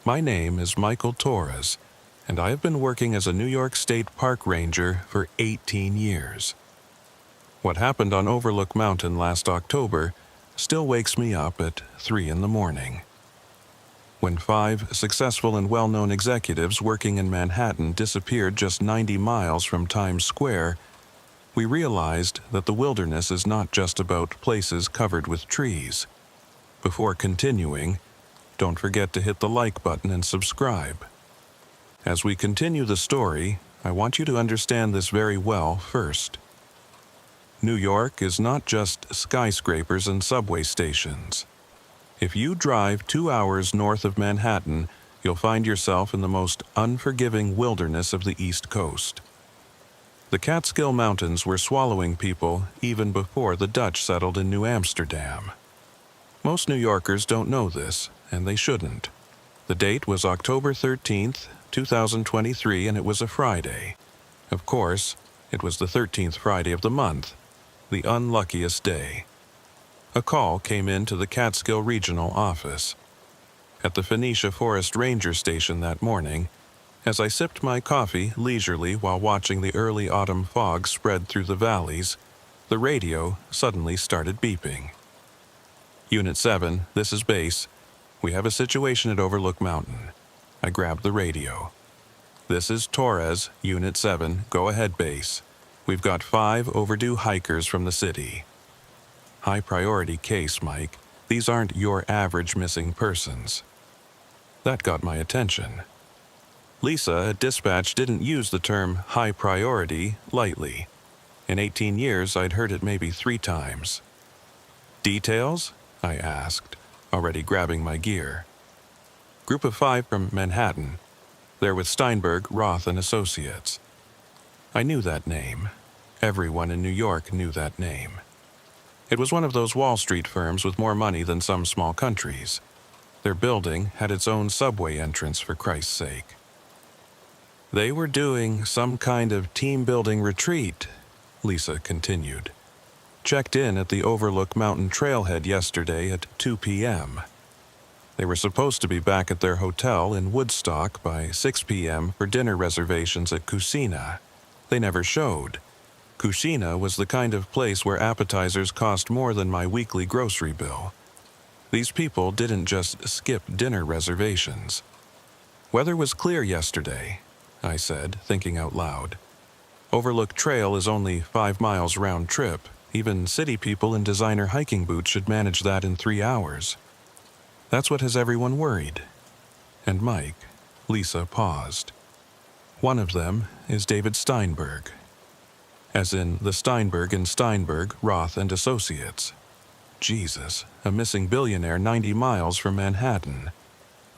My name is Michael Torres, and I have been working as a New York State Park Ranger for 18 years. What happened on Overlook Mountain last October still wakes me up at 3 in the morning. When 5 successful and well-known executives working in Manhattan disappeared just 90 miles from Times Square, we realized that the wilderness is not just about places covered with trees. Before continuing, don't forget to hit the like button and subscribe. As we continue the story, I want you to understand this very well first. New York is not just skyscrapers and subway stations. If you drive 2 hours north of Manhattan, you'll find yourself in the most unforgiving wilderness of the East Coast. The Catskill Mountains were swallowing people even before the Dutch settled in New Amsterdam. Most New Yorkers don't know this, and they shouldn't. The date was October 13th, 2023, and it was a Friday. Of course, it was the 13th Friday of the month, the unluckiest day. A call came in to the Catskill Regional Office. At the Phoenicia Forest Ranger Station that morning, as I sipped my coffee leisurely while watching the early autumn fog spread through the valleys, the radio suddenly started beeping. Unit 7, this is base. We have a situation at Overlook Mountain. I grabbed the radio. This is Torres, Unit 7, go ahead base. We've got 5 overdue hikers from the city. High priority case, Mike. These aren't your average missing persons. That got my attention. Lisa at dispatch didn't use the term high priority lightly. In 18 years, I'd heard it maybe 3 times. Details? I asked, already grabbing my gear. Group of 5 from Manhattan. They're with Steinberg, Roth, and Associates. I knew that name. Everyone in New York knew that name. It was one of those Wall Street firms with more money than some small countries. Their building had its own subway entrance, for Christ's sake. They were doing some kind of team-building retreat, Lisa continued. Checked in at the Overlook Mountain trailhead yesterday at 2 p.m. They were supposed to be back at their hotel in Woodstock by 6 p.m. for dinner reservations at Cucina. They never showed. Cucina was the kind of place where appetizers cost more than my weekly grocery bill. These people didn't just skip dinner reservations. Weather was clear yesterday, I said, thinking out loud. Overlook Trail is only 5 miles round trip. Even city people in designer hiking boots should manage that in 3 hours. That's what has everyone worried. And Mike, Lisa paused. One of them is David Steinberg. As in the Steinberg and Steinberg, Roth and Associates. Jesus, a missing billionaire 90 miles from Manhattan.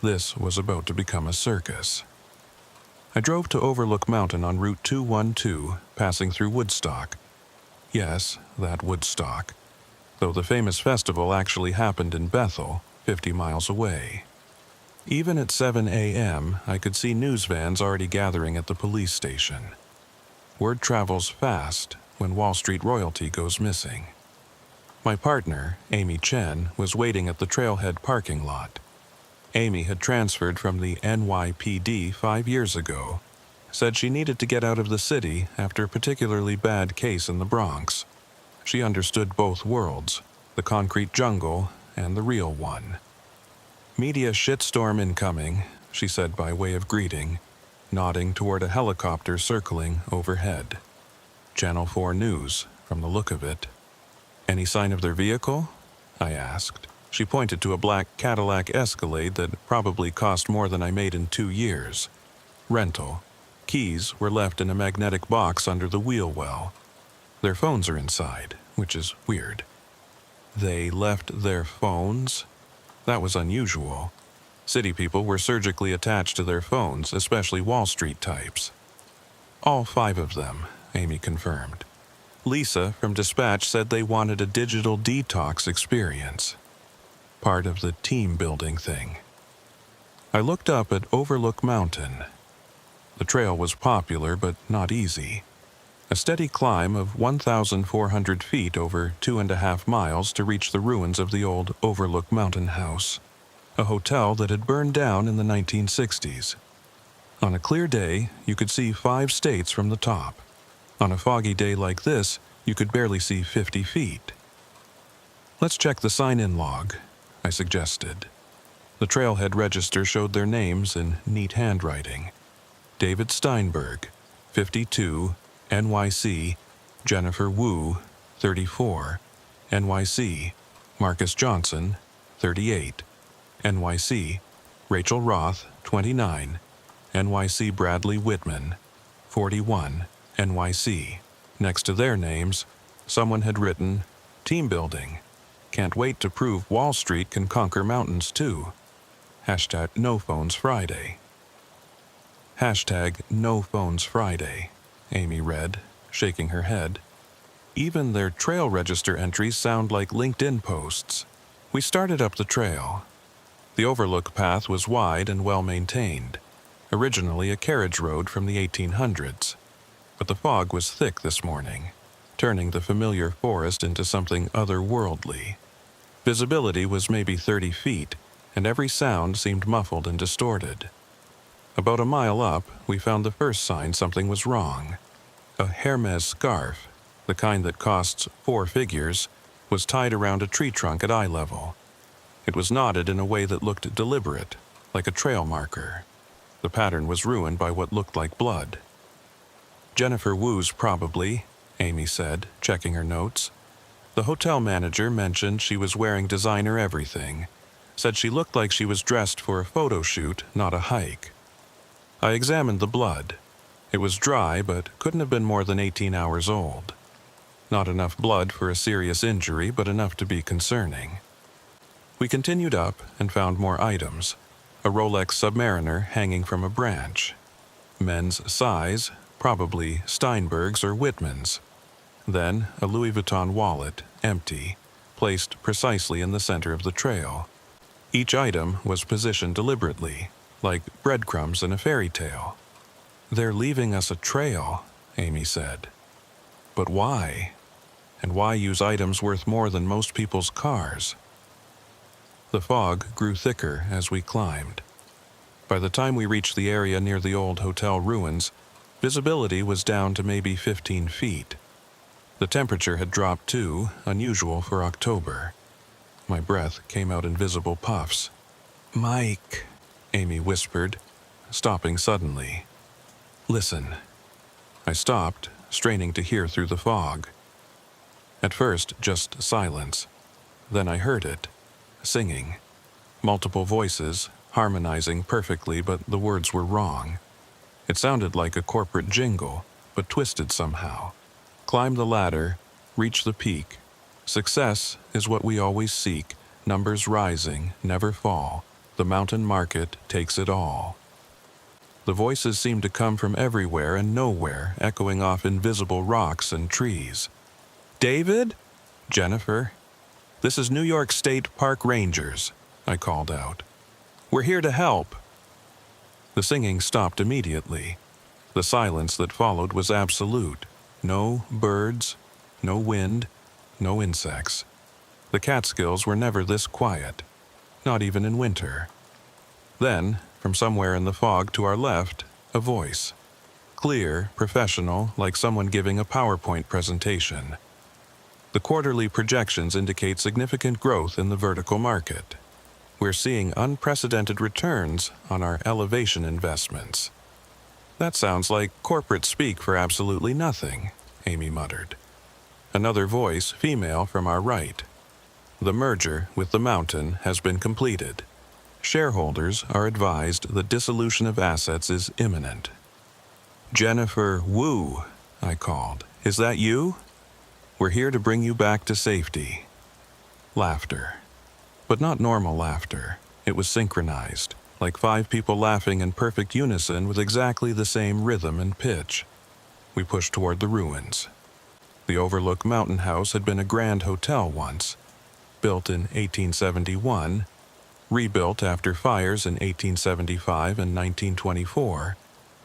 This was about to become a circus. I drove to Overlook Mountain on Route 212, passing through Woodstock. Yes, that Woodstock, though the famous festival actually happened in Bethel, 50 miles away. Even at 7 a.m., I could see news vans already gathering at the police station. Word travels fast when Wall Street royalty goes missing. My partner, Amy Chen, was waiting at the trailhead parking lot. Amy had transferred from the NYPD 5 years ago, said she needed to get out of the city after a particularly bad case in the Bronx. She understood both worlds, the concrete jungle and the real one. Media shitstorm incoming, she said by way of greeting, nodding toward a helicopter circling overhead. Channel 4 News, from the look of it. Any sign of their vehicle? I asked. She pointed to a black Cadillac Escalade that probably cost more than I made in 2 years. Rental. Keys were left in a magnetic box under the wheel well. Their phones are inside, which is weird. They left their phones? That was unusual. City people were surgically attached to their phones, especially Wall Street types. All 5 of them, Amy confirmed. Lisa from dispatch said they wanted a digital detox experience. Part of the team-building thing. I looked up at Overlook Mountain. The trail was popular, but not easy. A steady climb of 1,400 feet over 2.5 miles to reach the ruins of the old Overlook Mountain House. a hotel that had burned down in the 1960s. On a clear day, you could see 5 states from the top. On a foggy day like this, you could barely see 50 feet. "Let's check the sign-in log," I suggested. The trailhead register showed their names in neat handwriting. David Steinberg, 52, NYC. Jennifer Wu, 34, NYC. Marcus Johnson, 38, NYC. Rachel Roth, 29, NYC. Bradley Whitman, 41, NYC. Next to their names, someone had written, "Team building. Can't wait to prove Wall Street can conquer mountains too. Hashtag No Phones Friday." Hashtag No Phones Friday, Amy read, shaking her head. Even their trail register entries sound like LinkedIn posts. We started up the trail. The overlook path was wide and well-maintained, originally a carriage road from the 1800s. But the fog was thick this morning, turning the familiar forest into something otherworldly. Visibility was maybe 30 feet, and every sound seemed muffled and distorted. About a mile up, we found the first sign something was wrong. A Hermes scarf, the kind that costs 4 figures, was tied around a tree trunk at eye level. It was knotted in a way that looked deliberate, like a trail marker. The pattern was ruined by what looked like blood. "Jennifer Wu's probably," Amy said, checking her notes. The hotel manager mentioned she was wearing designer everything, said she looked like she was dressed for a photo shoot, not a hike. I examined the blood. It was dry, but couldn't have been more than 18 hours old. Not enough blood for a serious injury, but enough to be concerning. We continued up and found more items. A Rolex Submariner hanging from a branch. Men's size, probably Steinberg's or Whitman's. Then a Louis Vuitton wallet, empty, placed precisely in the center of the trail. Each item was positioned deliberately, like breadcrumbs in a fairy tale. "They're leaving us a trail," Amy said. "But why? And why use items worth more than most people's cars?" The fog grew thicker as we climbed. By the time we reached the area near the old hotel ruins, visibility was down to maybe 15 feet. The temperature had dropped too, unusual for October. My breath came out in visible puffs. "Mike," Amy whispered, stopping suddenly. "Listen." I stopped, straining to hear through the fog. At first, just silence. Then I heard it. Singing. Multiple voices, harmonizing perfectly, but the words were wrong. It sounded like a corporate jingle, but twisted somehow. "Climb the ladder, reach the peak. Success is what we always seek, numbers rising, never fall. The mountain market takes it all." The voices seemed to come from everywhere and nowhere, echoing off invisible rocks and trees. "David? Jennifer? This is New York State Park Rangers," I called out. "We're here to help." The singing stopped immediately. The silence that followed was absolute. No birds, no wind, no insects. The Catskills were never this quiet, not even in winter. Then, from somewhere in the fog to our left, a voice. Clear, professional, like someone giving a PowerPoint presentation. The quarterly projections indicate significant growth in the vertical market. We're seeing unprecedented returns on our elevation investments. "That sounds like corporate speak for absolutely nothing," Amy muttered. Another voice, female, from our right. "The merger with the mountain has been completed. Shareholders are advised the dissolution of assets is imminent." "Jennifer Wu," I called. "Is that you? We're here to bring you back to safety." Laughter. But not normal laughter. It was synchronized, like 5 people laughing in perfect unison with exactly the same rhythm and pitch. We pushed toward the ruins. The Overlook Mountain House had been a grand hotel once, built in 1871, rebuilt after fires in 1875 and 1924,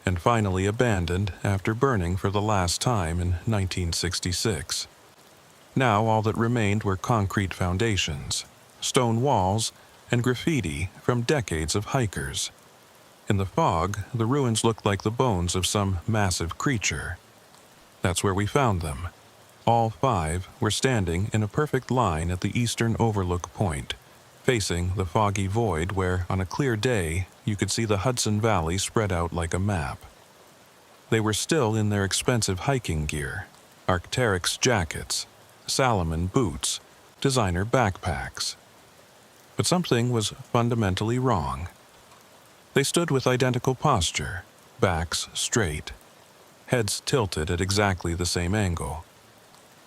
and finally abandoned after burning for the last time in 1966. Now all that remained were concrete foundations, stone walls, and graffiti from decades of hikers. In the fog, the ruins looked like the bones of some massive creature. That's where we found them. All 5 were standing in a perfect line at the eastern overlook point, facing the foggy void where, on a clear day, you could see the Hudson Valley spread out like a map. They were still in their expensive hiking gear, Arc'teryx jackets, Salomon boots, designer backpacks. But something was fundamentally wrong. They stood with identical posture, backs straight, heads tilted at exactly the same angle,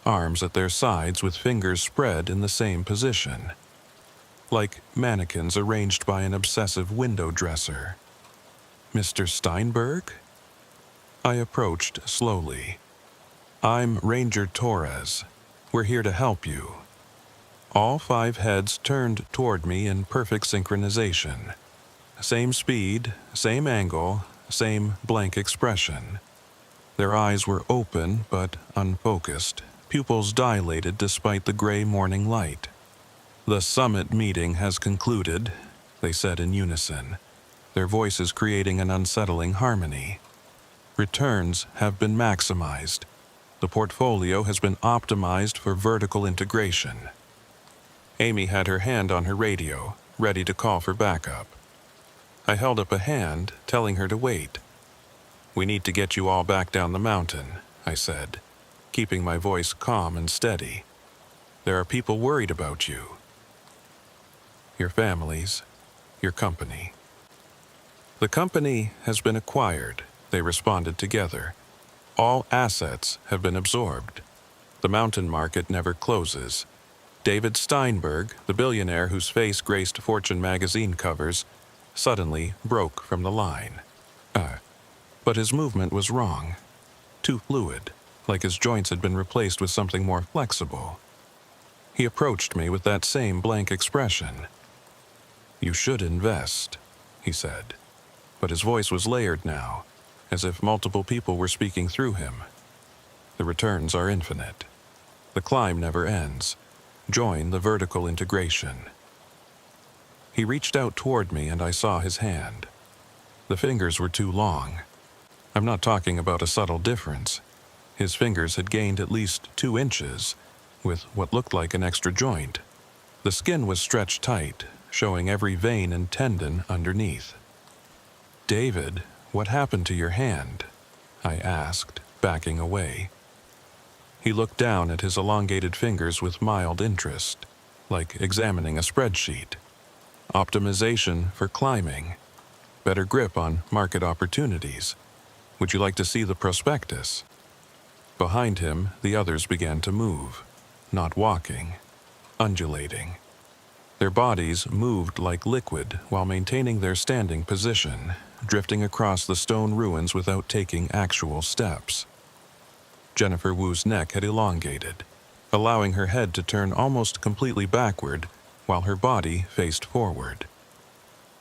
arms at their sides with fingers spread in the same position, like mannequins arranged by an obsessive window dresser. Mr. Steinberg? I approached slowly. I'm Ranger Torres. We're here to help you. All 5 heads turned toward me in perfect synchronization. Same speed, same angle, same blank expression. Their eyes were open but unfocused, pupils dilated despite the gray morning light. The summit meeting has concluded, they said in unison, their voices creating an unsettling harmony. Returns have been maximized. The portfolio has been optimized for vertical integration. Amy had her hand on her radio, ready to call for backup. I held up a hand, telling her to wait. We need to get you all back down the mountain, I said, keeping my voice calm and steady. There are people worried about you. Your families, your company. The company has been acquired, they responded together. All assets have been absorbed. The mountain market never closes. David Steinberg, the billionaire whose face graced Fortune magazine covers, suddenly broke from the line. But his movement was wrong. Too fluid, like his joints had been replaced with something more flexible. He approached me with that same blank expression. You should invest, he said. But his voice was layered now, as if multiple people were speaking through him. The returns are infinite. The climb never ends. Join the vertical integration. He reached out toward me and I saw his hand. The fingers were too long. I'm not talking about a subtle difference. His fingers had gained at least 2 inches, with what looked like an extra joint. The skin was stretched tight, showing every vein and tendon underneath. David, what happened to your hand? I asked, backing away. He looked down at his elongated fingers with mild interest, like examining a spreadsheet. Optimization for climbing. Better grip on market opportunities. Would you like to see the prospectus? Behind him, the others began to move, not walking, undulating. Their bodies moved like liquid while maintaining their standing position, drifting across the stone ruins without taking actual steps. Jennifer Wu's neck had elongated, allowing her head to turn almost completely backward while her body faced forward.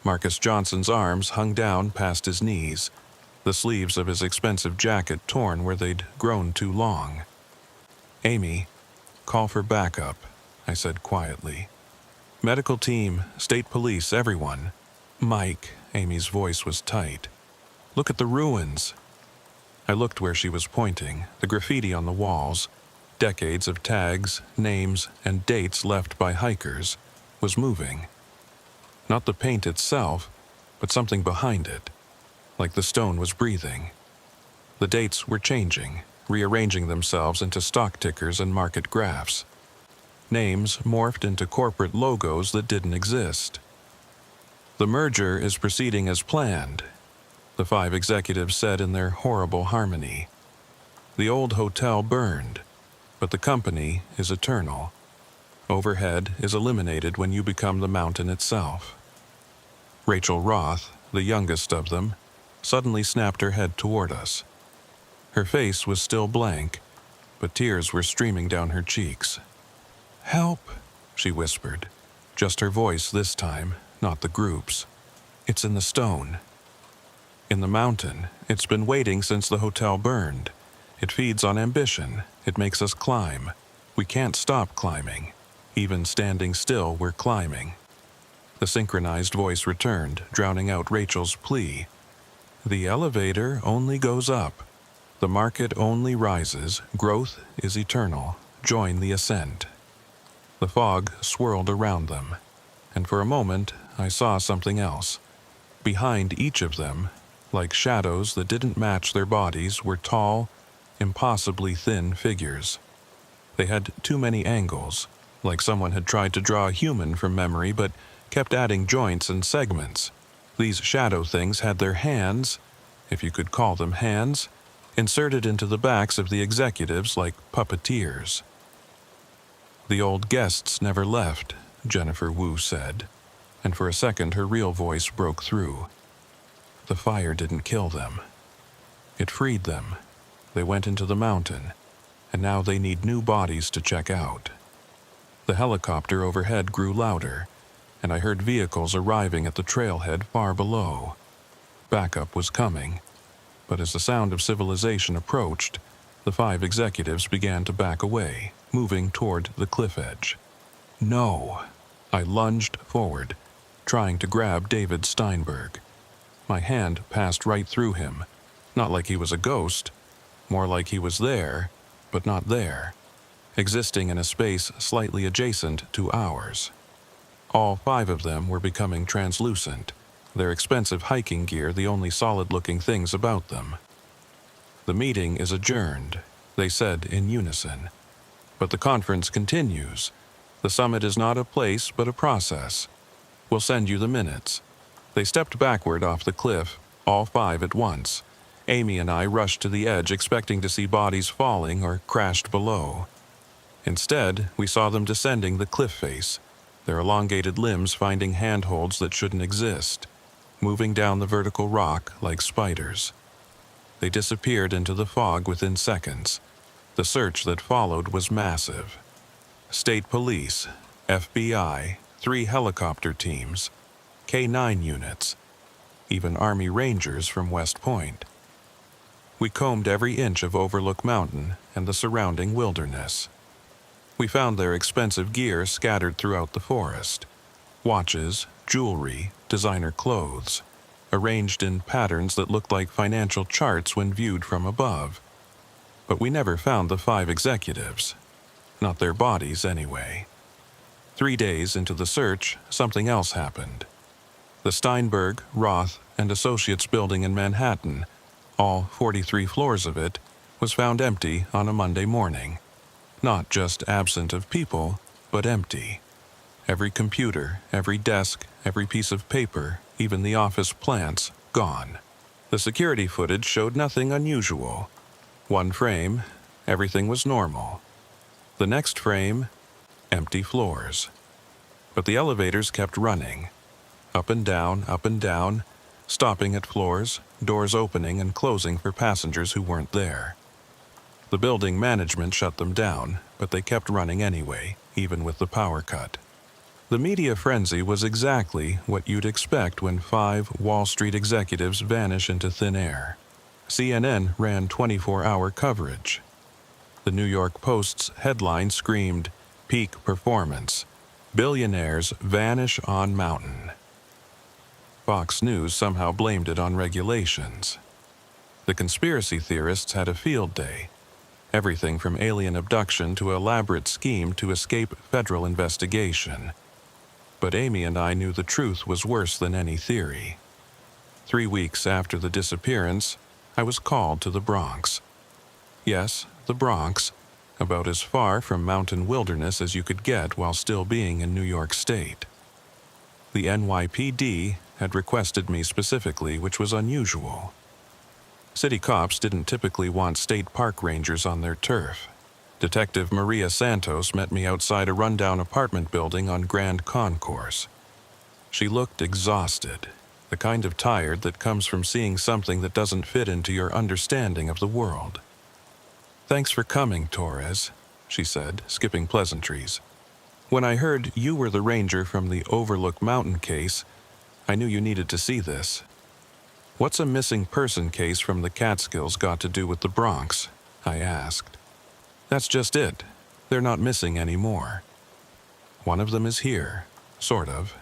Marcus Johnson's arms hung down past his knees, the sleeves of his expensive jacket torn where they'd grown too long. Amy, call for backup, I said quietly. Medical team, state police, everyone. Mike, Amy's voice was tight. Look at the ruins. I looked where she was pointing, the graffiti on the walls, decades of tags, names, and dates left by hikers, was moving. Not the paint itself, but something behind it, like the stone was breathing. The dates were changing, rearranging themselves into stock tickers and market graphs. Names morphed into corporate logos that didn't exist. The merger is proceeding as planned, the 5 executives said in their horrible harmony. The old hotel burned, but the company is eternal. Overhead is eliminated when you become the mountain itself. Rachel Roth, the youngest of them, suddenly snapped her head toward us. Her face was still blank, but tears were streaming down her cheeks. Help, she whispered, just her voice this time, not the group's. It's in the stone. In the mountain, it's been waiting since the hotel burned. It feeds on ambition. It makes us climb. We can't stop climbing. Even standing still, we're climbing. The synchronized voice returned, drowning out Rachel's plea. The elevator only goes up. The market only rises. Growth is eternal. Join the ascent. The fog swirled around them, and for a moment I saw something else. Behind each of them, like shadows that didn't match their bodies, were tall, impossibly thin figures. They had too many angles, like someone had tried to draw a human from memory but kept adding joints and segments. These shadow things had their hands, if you could call them hands, inserted into the backs of the executives like puppeteers. The old guests never left, Jennifer Wu said, and for a second her real voice broke through. The fire didn't kill them. It freed them. They went into the mountain, and now they need new bodies to check out. The helicopter overhead grew louder, and I heard vehicles arriving at the trailhead far below. Backup was coming, but as the sound of civilization approached, the 5 executives began to back away, moving toward the cliff edge. No! I lunged forward, trying to grab David Steinberg. My hand passed right through him, not like he was a ghost, more like he was there, but not there, existing in a space slightly adjacent to ours. All 5 of them were becoming translucent, their expensive hiking gear the only solid-looking things about them. The meeting is adjourned, they said in unison. But the conference continues. The summit is not a place, but a process. We'll send you the minutes. They stepped backward off the cliff, all 5 at once. Amy and I rushed to the edge expecting to see bodies falling or crashed below. Instead, we saw them descending the cliff face, their elongated limbs finding handholds that shouldn't exist, moving down the vertical rock like spiders. They disappeared into the fog within seconds. The search that followed was massive. State police, FBI, 3 helicopter teams, K-9 units, even Army Rangers from West Point. We combed every inch of Overlook Mountain and the surrounding wilderness. We found their expensive gear scattered throughout the forest. Watches, jewelry, designer clothes, arranged in patterns that looked like financial charts when viewed from above. But we never found the 5 executives. Not their bodies, anyway. 3 days into the search, something else happened. The Steinberg, Roth, and Associates building in Manhattan, all 43 floors of it, was found empty on a Monday morning. Not just absent of people, but empty. Every computer, every desk, every piece of paper, even the office plants, gone. The security footage showed nothing unusual. 1 frame, everything was normal. The next frame, empty floors. But the elevators kept running. Up and down, stopping at floors, doors opening and closing for passengers who weren't there. The building management shut them down, but they kept running anyway, even with the power cut. The media frenzy was exactly what you'd expect when 5 Wall Street executives vanish into thin air. CNN ran 24-hour coverage. The New York Post's headline screamed, "Peak performance. Billionaires vanish on mountain." Fox News somehow blamed it on regulations. The conspiracy theorists had a field day. Everything from alien abduction to elaborate scheme to escape federal investigation. But Amy and I knew the truth was worse than any theory. 3 weeks after the disappearance, I was called to the Bronx. Yes, the Bronx, about as far from mountain wilderness as you could get while still being in New York State. The NYPD had requested me specifically, which was unusual. City cops didn't typically want state park rangers on their turf. Detective Maria Santos met me outside a rundown apartment building on Grand Concourse. She looked exhausted, the kind of tired that comes from seeing something that doesn't fit into your understanding of the world. "Thanks for coming, Torres," she said, skipping pleasantries. "When I heard you were the ranger from the Overlook Mountain case, I knew you needed to see this. What's a missing person case from the Catskills got to do with the Bronx?" I asked. "That's just it. They're not missing anymore. One of them is here, sort of."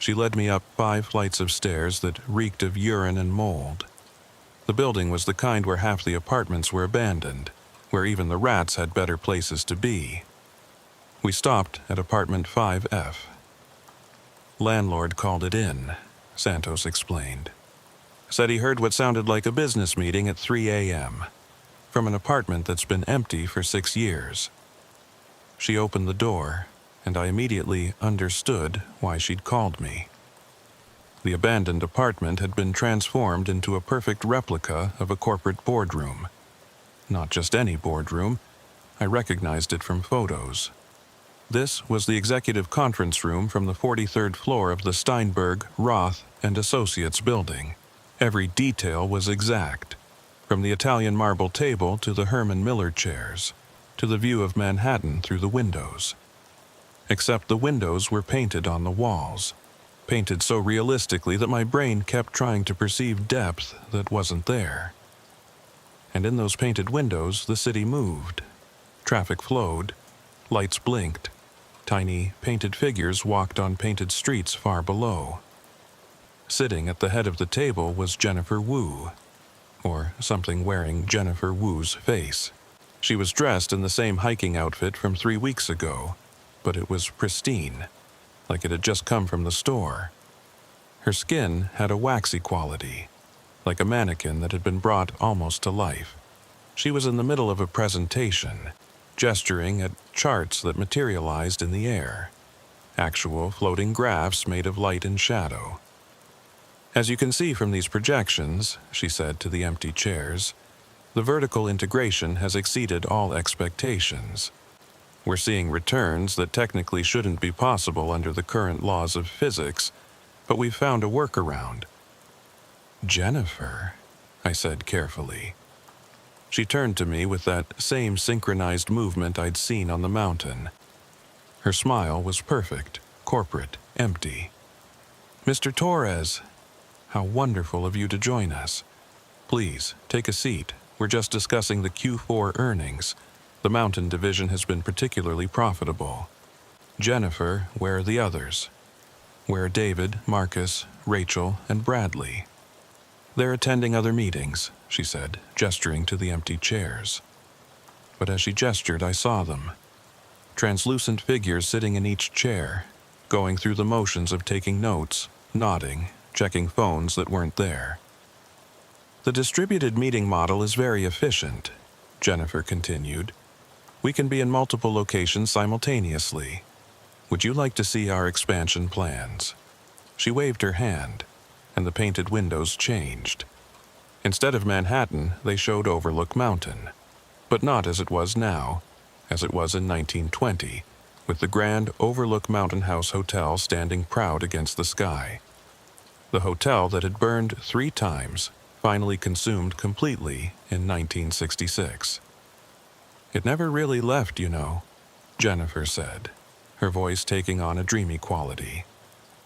She led me up 5 flights of stairs that reeked of urine and mold. The building was the kind where half the apartments were abandoned, where even the rats had better places to be. We stopped at apartment 5F. Landlord called it in, Santos explained. Said he heard what sounded like a business meeting at 3 a.m. from an apartment that's been empty for 6 years. She opened the door, and I immediately understood why she'd called me. The abandoned apartment had been transformed into a perfect replica of a corporate boardroom. Not just any boardroom, I recognized it from photos. This was the executive conference room from the 43rd floor of the Steinberg, Roth, and Associates building. Every detail was exact, from the Italian marble table to the Herman Miller chairs, to the view of Manhattan through the windows. Except the windows were painted on the walls, painted so realistically that my brain kept trying to perceive depth that wasn't there. And in those painted windows, the city moved. Traffic flowed, lights blinked, tiny painted figures walked on painted streets far below. Sitting at the head of the table was Jennifer Wu, or something wearing Jennifer Wu's face. She was dressed in the same hiking outfit from 3 weeks ago, but it was pristine, like it had just come from the store. Her skin had a waxy quality, like a mannequin that had been brought almost to life. She was in the middle of a presentation, gesturing at charts that materialized in the air, actual floating graphs made of light and shadow. As you can see from these projections, she said to the empty chairs, the vertical integration has exceeded all expectations. We're seeing returns that technically shouldn't be possible under the current laws of physics, but we've found a workaround. Jennifer, I said carefully. She turned to me with that same synchronized movement I'd seen on the mountain. Her smile was perfect, corporate, empty. Mr. Torres, how wonderful of you to join us. Please, take a seat. We're just discussing the Q4 earnings. The mountain division has been particularly profitable. Jennifer, where are the others? Where are David, Marcus, Rachel, and Bradley? They're attending other meetings, she said, gesturing to the empty chairs. But as she gestured, I saw them. Translucent figures sitting in each chair, going through the motions of taking notes, nodding, checking phones that weren't there. The distributed meeting model is very efficient, Jennifer continued. We can be in multiple locations simultaneously. Would you like to see our expansion plans? She waved her hand, and the painted windows changed. Instead of Manhattan, they showed Overlook Mountain, but not as it was now, as it was in 1920, with the grand Overlook Mountain House Hotel standing proud against the sky. The hotel that had burned 3 times, finally consumed completely in 1966. It never really left, you know, Jennifer said, her voice taking on a dreamy quality.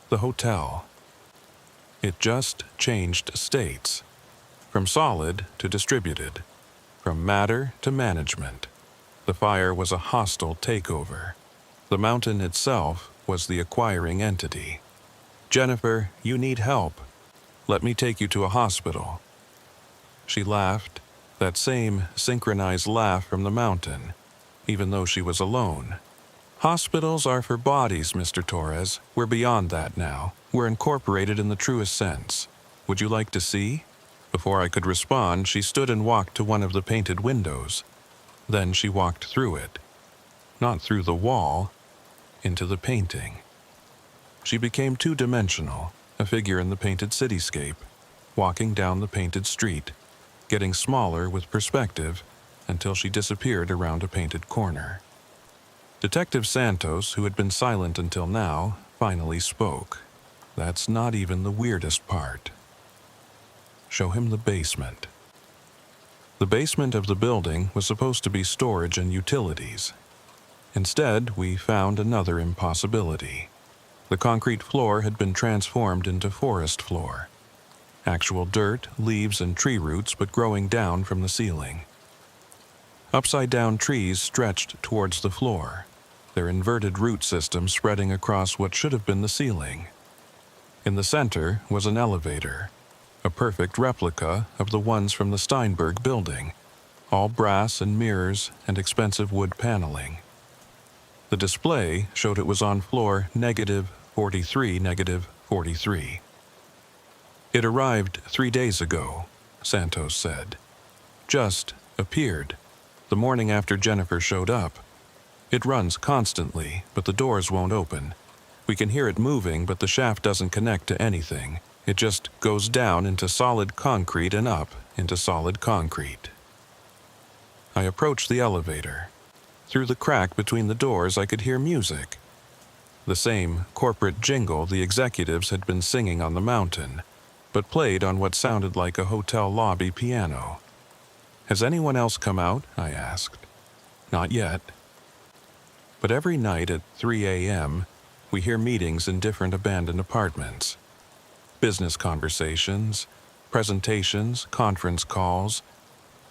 The hotel. It just changed states, from solid to distributed, from matter to management. The fire was a hostile takeover. The mountain itself was the acquiring entity. Jennifer, you need help. Let me take you to a hospital. She laughed, that same synchronized laugh from the mountain, even though she was alone. Hospitals are for bodies, Mr. Torres. We're beyond that now. We're incorporated in the truest sense. Would you like to see? Before I could respond, she stood and walked to one of the painted windows. Then she walked through it. Not through the wall, into the painting. She became 2-dimensional, a figure in the painted cityscape, walking down the painted street, getting smaller with perspective until she disappeared around a painted corner. Detective Santos, who had been silent until now, finally spoke. That's not even the weirdest part. Show him the basement. The basement of the building was supposed to be storage and utilities. Instead, we found another impossibility. The concrete floor had been transformed into forest floor. Actual dirt, leaves, and tree roots, but growing down from the ceiling. Upside-down trees stretched towards the floor, their inverted root system spreading across what should have been the ceiling. In the center was an elevator, a perfect replica of the ones from the Steinberg building, all brass and mirrors and expensive wood paneling. The display showed it was on floor -43, -43. It arrived 3 days ago, Santos said. Just appeared, the morning after Jennifer showed up. It runs constantly, but the doors won't open. We can hear it moving, but the shaft doesn't connect to anything. It just goes down into solid concrete and up into solid concrete. I approached the elevator. Through the crack between the doors, I could hear music. The same corporate jingle the executives had been singing on the mountain, but played on what sounded like a hotel lobby piano. "Has anyone else come out?" I asked. "Not yet." But every night at 3 a.m., we hear meetings in different abandoned apartments. Business conversations, presentations, conference calls.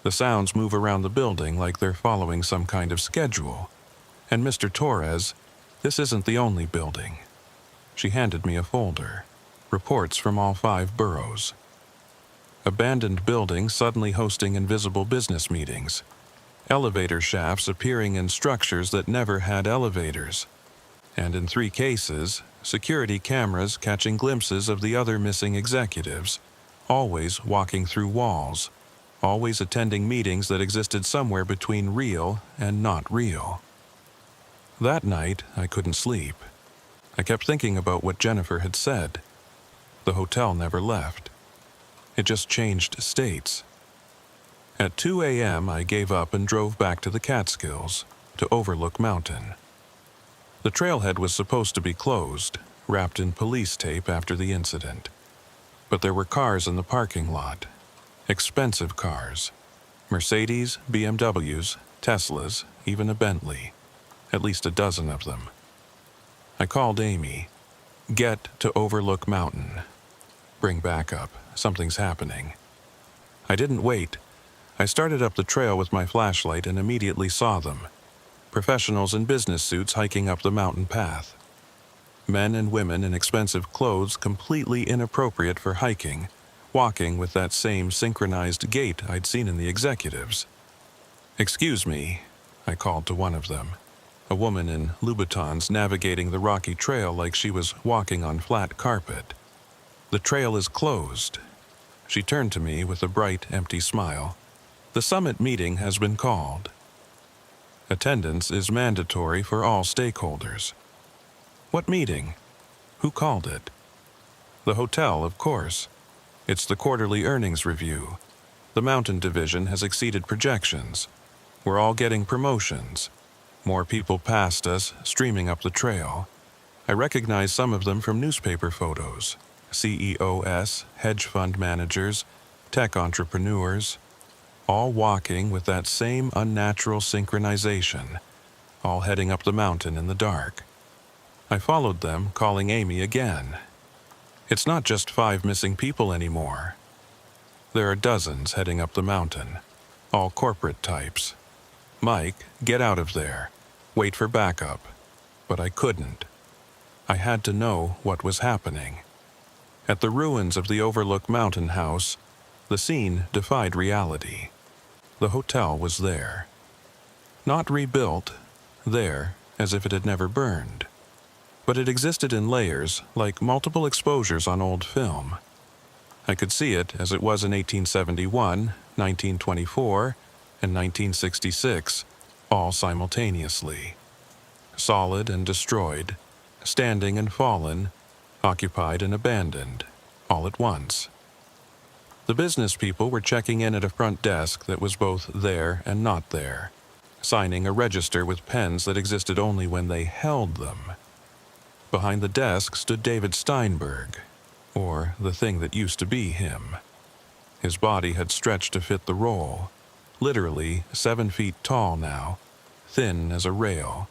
The sounds move around the building like they're following some kind of schedule. And Mr. Torres, this isn't the only building. She handed me a folder. Reports from all 5 boroughs. Abandoned buildings suddenly hosting invisible business meetings. Elevator shafts appearing in structures that never had elevators. And in 3 cases, security cameras catching glimpses of the other missing executives, always walking through walls, always attending meetings that existed somewhere between real and not real. That night, I couldn't sleep. I kept thinking about what Jennifer had said. The hotel never left. It just changed states. At 2 a.m., I gave up and drove back to the Catskills, to Overlook Mountain. The trailhead was supposed to be closed, wrapped in police tape after the incident. But there were cars in the parking lot. Expensive cars. Mercedes, BMWs, Teslas, even a Bentley. At least a dozen of them. I called Amy. "Get to Overlook Mountain. Bring backup. Something's happening." I didn't wait. I started up the trail with my flashlight and immediately saw them. Professionals in business suits hiking up the mountain path. Men and women in expensive clothes completely inappropriate for hiking, walking with that same synchronized gait I'd seen in the executives. "Excuse me," I called to one of them. A woman in Louboutins navigating the rocky trail like she was walking on flat carpet. "The trail is closed." She turned to me with a bright, empty smile. "The summit meeting has been called." Attendance is mandatory for all stakeholders. What meeting? Who called it? The hotel, of course. It's the quarterly earnings review. The mountain division has exceeded projections. We're all getting promotions. More people passed us, streaming up the trail. I recognize some of them from newspaper photos. CEOs, hedge fund managers, tech entrepreneurs, all walking with that same unnatural synchronization, all heading up the mountain in the dark. I followed them, calling Amy again. It's not just 5 missing people anymore. There are dozens heading up the mountain, all corporate types. "Mike, get out of there. Wait for backup." But I couldn't. I had to know what was happening. At the ruins of the Overlook Mountain House, the scene defied reality. The hotel was there. Not rebuilt, there as if it had never burned. But it existed in layers, like multiple exposures on old film. I could see it as it was in 1871, 1924, and 1966, all simultaneously. Solid and destroyed, standing and fallen, occupied and abandoned, all at once. The business people were checking in at a front desk that was both there and not there, signing a register with pens that existed only when they held them. Behind the desk stood David Steinberg, or the thing that used to be him. His body had stretched to fit the role, literally 7 feet tall now, thin as a rail,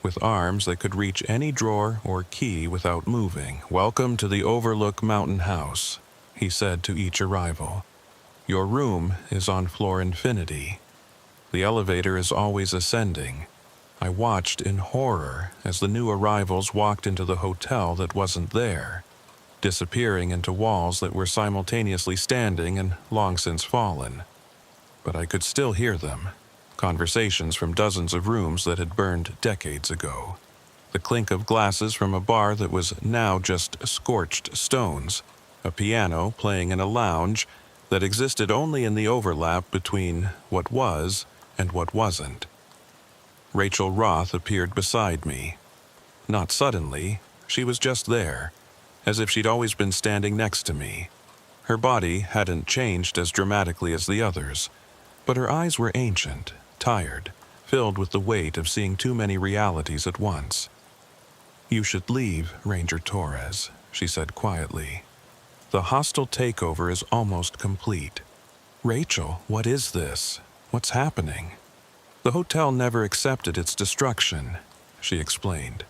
with arms that could reach any drawer or key without moving. "Welcome to the Overlook Mountain House," he said to each arrival. "Your room is on floor infinity. The elevator is always ascending." I watched in horror as the new arrivals walked into the hotel that wasn't there. disappearing into walls that were simultaneously standing and long since fallen. But I could still hear them, conversations from dozens of rooms that had burned decades ago, the clink of glasses from a bar that was now just scorched stones, a piano playing in a lounge that existed only in the overlap between what was and what wasn't. Rachel Roth appeared beside me. Not suddenly, she was just there, as if she'd always been standing next to me. Her body hadn't changed as dramatically as the others, but her eyes were ancient, tired, filled with the weight of seeing too many realities at once. "You should leave, Ranger Torres," she said quietly. "The hostile takeover is almost complete." "Rachel, what is this? What's happening?" "The hotel never accepted its destruction," she explained,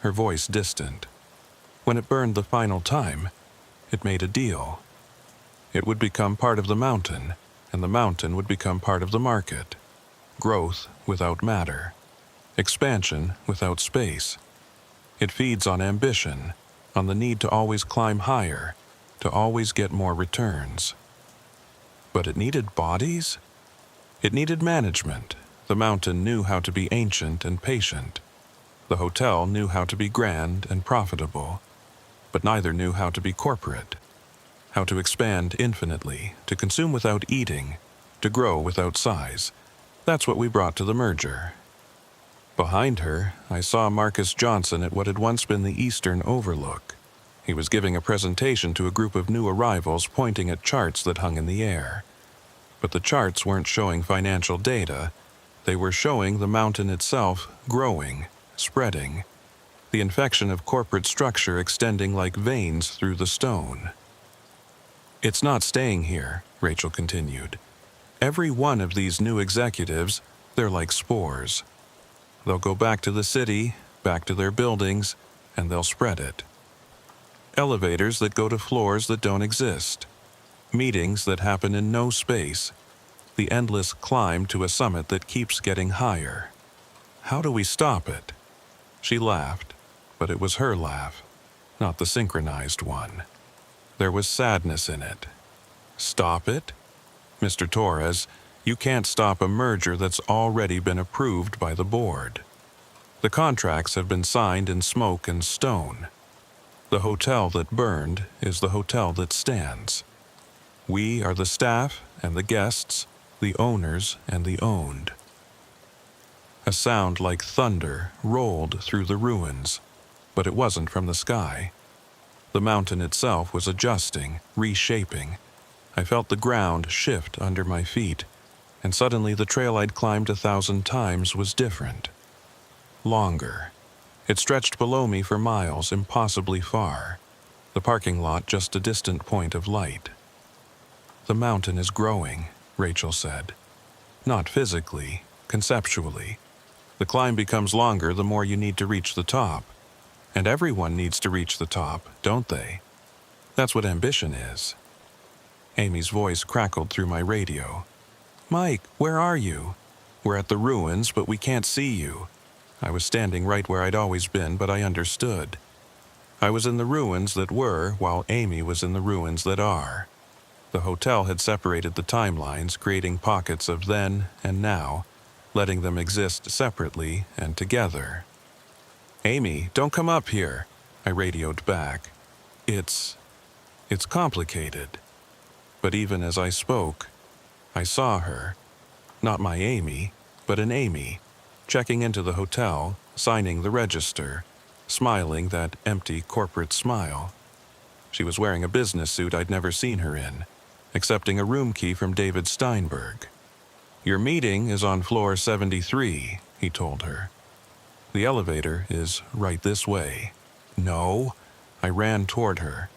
her voice distant. "When it burned the final time, it made a deal. It would become part of the mountain, and the mountain would become part of the market. Growth without matter. Expansion without space. It feeds on ambition, on the need to always climb higher, to always get more returns. But it needed bodies? It needed management. The mountain knew how to be ancient and patient. The hotel knew how to be grand and profitable, but neither knew how to be corporate. How to expand infinitely, to consume without eating, to grow without size. That's what we brought to the merger." Behind her, I saw Marcus Johnson at what had once been the Eastern Overlook. He was giving a presentation to a group of new arrivals, pointing at charts that hung in the air. But the charts weren't showing financial data. They were showing the mountain itself growing, spreading, the infection of corporate structure extending like veins through the stone. "It's not staying here," Rachel continued. "Every one of these new executives, they're like spores. They'll go back to the city, back to their buildings, and they'll spread it. Elevators that go to floors that don't exist. Meetings that happen in no space. The endless climb to a summit that keeps getting higher. How do we stop it?" She laughed, but it was her laugh, not the synchronized one. There was sadness in it. "Stop it? Mr. Torres, you can't stop a merger that's already been approved by the board. The contracts have been signed in smoke and stone. The hotel that burned is the hotel that stands. We are the staff and the guests, the owners and the owned." A sound like thunder rolled through the ruins, but it wasn't from the sky. The mountain itself was adjusting, reshaping. I felt the ground shift under my feet, and suddenly the trail I'd climbed 1,000 times was different. Longer. It stretched below me for miles, impossibly far. The parking lot just a distant point of light. "The mountain is growing," Rachel said. "Not physically, conceptually. The climb becomes longer the more you need to reach the top. And everyone needs to reach the top, don't they? That's what ambition is." Amy's voice crackled through my radio. "Mike, where are you? We're at the ruins, but we can't see you." I was standing right where I'd always been, but I understood. I was in the ruins that were, while Amy was in the ruins that are. The hotel had separated the timelines, creating pockets of then and now, letting them exist separately and together. "Amy, don't come up here," I radioed back. It's complicated." But even as I spoke, I saw her, not my Amy, but an Amy, checking into the hotel, signing the register, smiling that empty corporate smile. She was wearing a business suit I'd never seen her in, accepting a room key from David Steinberg. "Your meeting is on floor 73, he told her. "The elevator is right this way." "No." I ran toward her,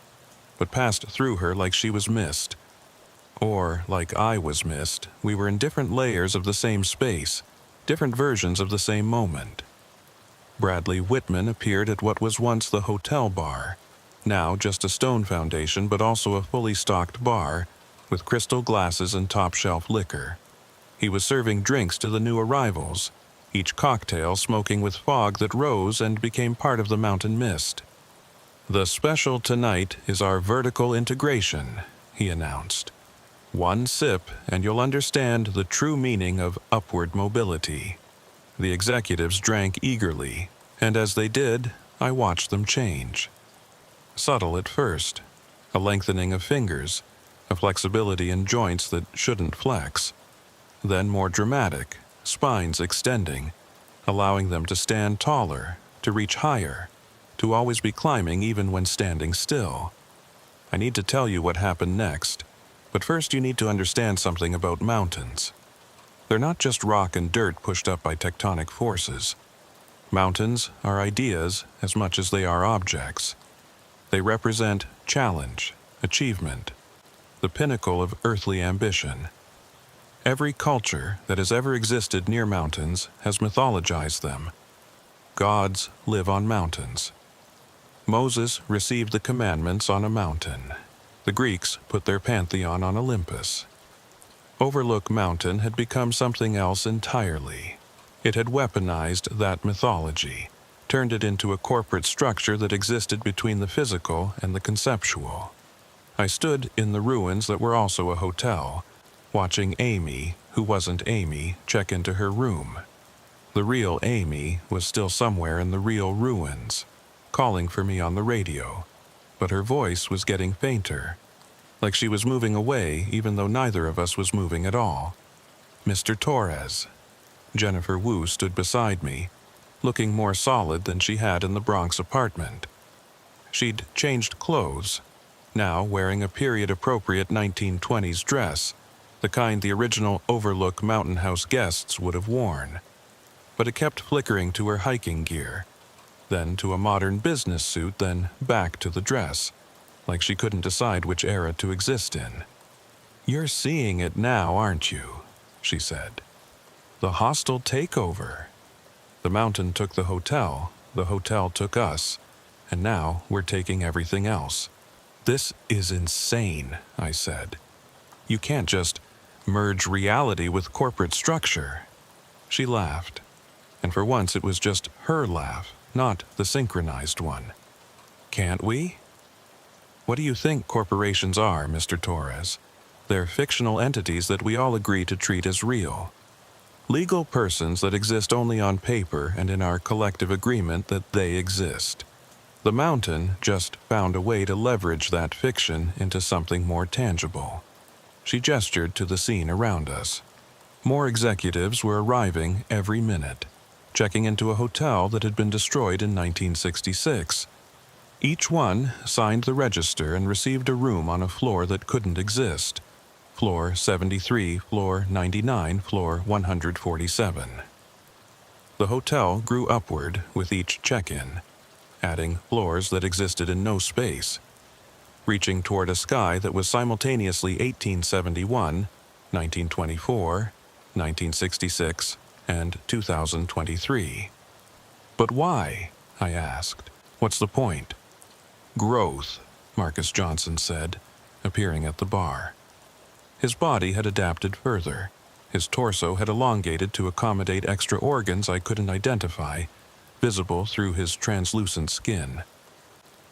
but passed through her like she was mist. Or, like I was mist, we were in different layers of the same space, different versions of the same moment. Bradley Whitman appeared at what was once the hotel bar, now just a stone foundation but also a fully stocked bar, with crystal glasses and top-shelf liquor. He was serving drinks to the new arrivals, each cocktail smoking with fog that rose and became part of the mountain mist. "The special tonight is our vertical integration," he announced. "One sip and you'll understand the true meaning of upward mobility." The executives drank eagerly, and as they did, I watched them change. Subtle at first, a lengthening of fingers, a flexibility in joints that shouldn't flex. Then more dramatic, spines extending, allowing them to stand taller, to reach higher, to always be climbing even when standing still. I need to tell you what happened next, but first you need to understand something about mountains. They're not just rock and dirt pushed up by tectonic forces. Mountains are ideas as much as they are objects. They represent challenge, achievement, the pinnacle of earthly ambition. Every culture that has ever existed near mountains has mythologized them. Gods live on mountains. Moses received the commandments on a mountain. The Greeks put their pantheon on Olympus. Overlook Mountain had become something else entirely. It had weaponized that mythology, turned it into a corporate structure that existed between the physical and the conceptual. I stood in the ruins that were also a hotel, watching Amy, who wasn't Amy, check into her room. The real Amy was still somewhere in the real ruins, calling for me on the radio, but her voice was getting fainter, like she was moving away even though neither of us was moving at all. "Mr. Torres." Jennifer Wu stood beside me, looking more solid than she had in the Bronx apartment. She'd changed clothes, now wearing a period-appropriate 1920s dress, the kind the original Overlook Mountain House guests would have worn. But it kept flickering to her hiking gear, then to a modern business suit, then back to the dress, like she couldn't decide which era to exist in. "You're seeing it now, aren't you?" she said. "The hostile takeover. The mountain took the hotel took us, and now we're taking everything else." "This is insane," I said. "You can't just merge reality with corporate structure." She laughed, and for once it was just her laugh, not the synchronized one. "Can't we?" "What do you think corporations are, Mr. Torres? They're fictional entities that we all agree to treat as real. Legal persons that exist only on paper and in our collective agreement that they exist. The mountain just found a way to leverage that fiction into something more tangible." She gestured to the scene around us. More executives were arriving every minute, checking into a hotel that had been destroyed in 1966. Each one signed the register and received a room on a floor that couldn't exist. Floor 73, floor 99, floor 147. The hotel grew upward with each check-in, adding floors that existed in no space, reaching toward a sky that was simultaneously 1871, 1924, 1966, and 2023. "But why?" I asked. "What's the point?" "Growth," Marcus Johnson said, appearing at the bar. His body had adapted further. His torso had elongated to accommodate extra organs I couldn't identify, visible through his translucent skin.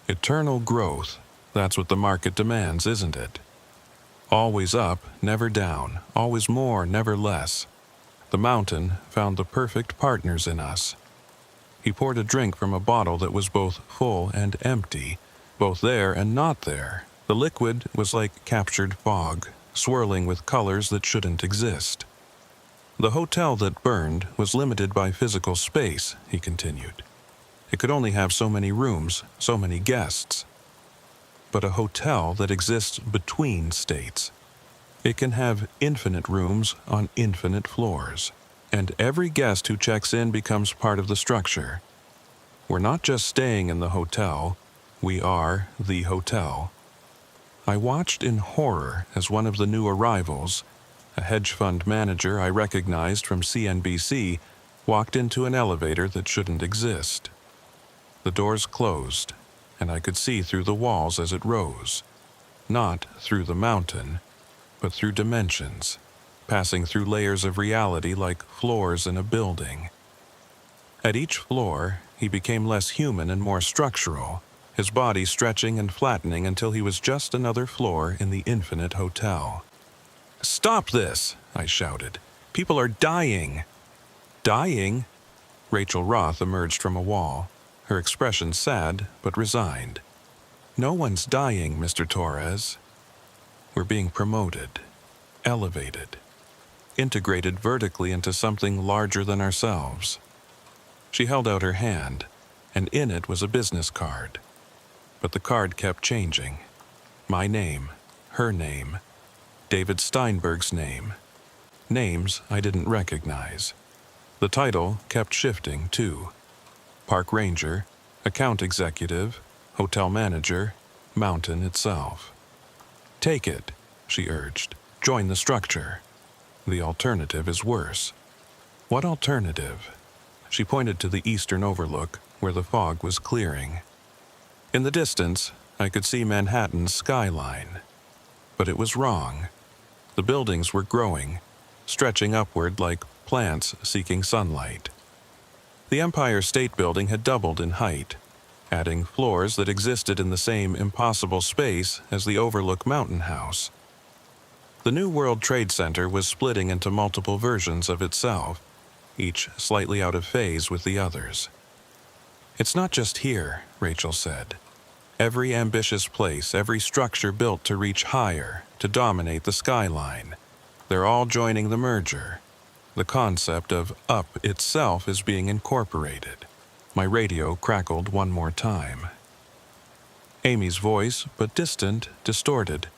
"Eternal growth, that's what the market demands, isn't it? Always up, never down, always more, never less. The mountain found the perfect partners in us." He poured a drink from a bottle that was both full and empty, both there and not there. The liquid was like captured fog, swirling with colors that shouldn't exist. "The hotel that burned was limited by physical space," he continued. "It could only have so many rooms, so many guests. But a hotel that exists between states, it can have infinite rooms on infinite floors, and every guest who checks in becomes part of the structure. We're not just staying in the hotel, we are the hotel." I watched in horror as one of the new arrivals, a hedge fund manager I recognized from CNBC, walked into an elevator that shouldn't exist. The doors closed, and I could see through the walls as it rose. Not through the mountain, but through dimensions, passing through layers of reality like floors in a building. At each floor, he became less human and more structural, his body stretching and flattening until he was just another floor in the infinite hotel. "Stop this!" I shouted. "People are dying!" "Dying?" Rachel Roth emerged from a wall, her expression sad but resigned. "No one's dying, Mr. Torres. We're being promoted, elevated, integrated vertically into something larger than ourselves." She held out her hand, and in it was a business card. But the card kept changing. My name, her name, David Steinberg's name. Names I didn't recognize. The title kept shifting, too. Park Ranger, Account Executive, Hotel Manager, Mountain itself. "Take it," she urged. "Join the structure. The alternative is worse." "What alternative?" She pointed to the eastern overlook, where the fog was clearing. In the distance, I could see Manhattan's skyline. But it was wrong. The buildings were growing, stretching upward like plants seeking sunlight. The Empire State Building had doubled in height, adding floors that existed in the same impossible space as the Overlook Mountain House. The New World Trade Center was splitting into multiple versions of itself, each slightly out of phase with the others. "It's not just here," Rachel said. "Every ambitious place, every structure built to reach higher, to dominate the skyline, they're all joining the merger. The concept of up itself is being incorporated." My radio crackled one more time. Amy's voice, but distant, distorted.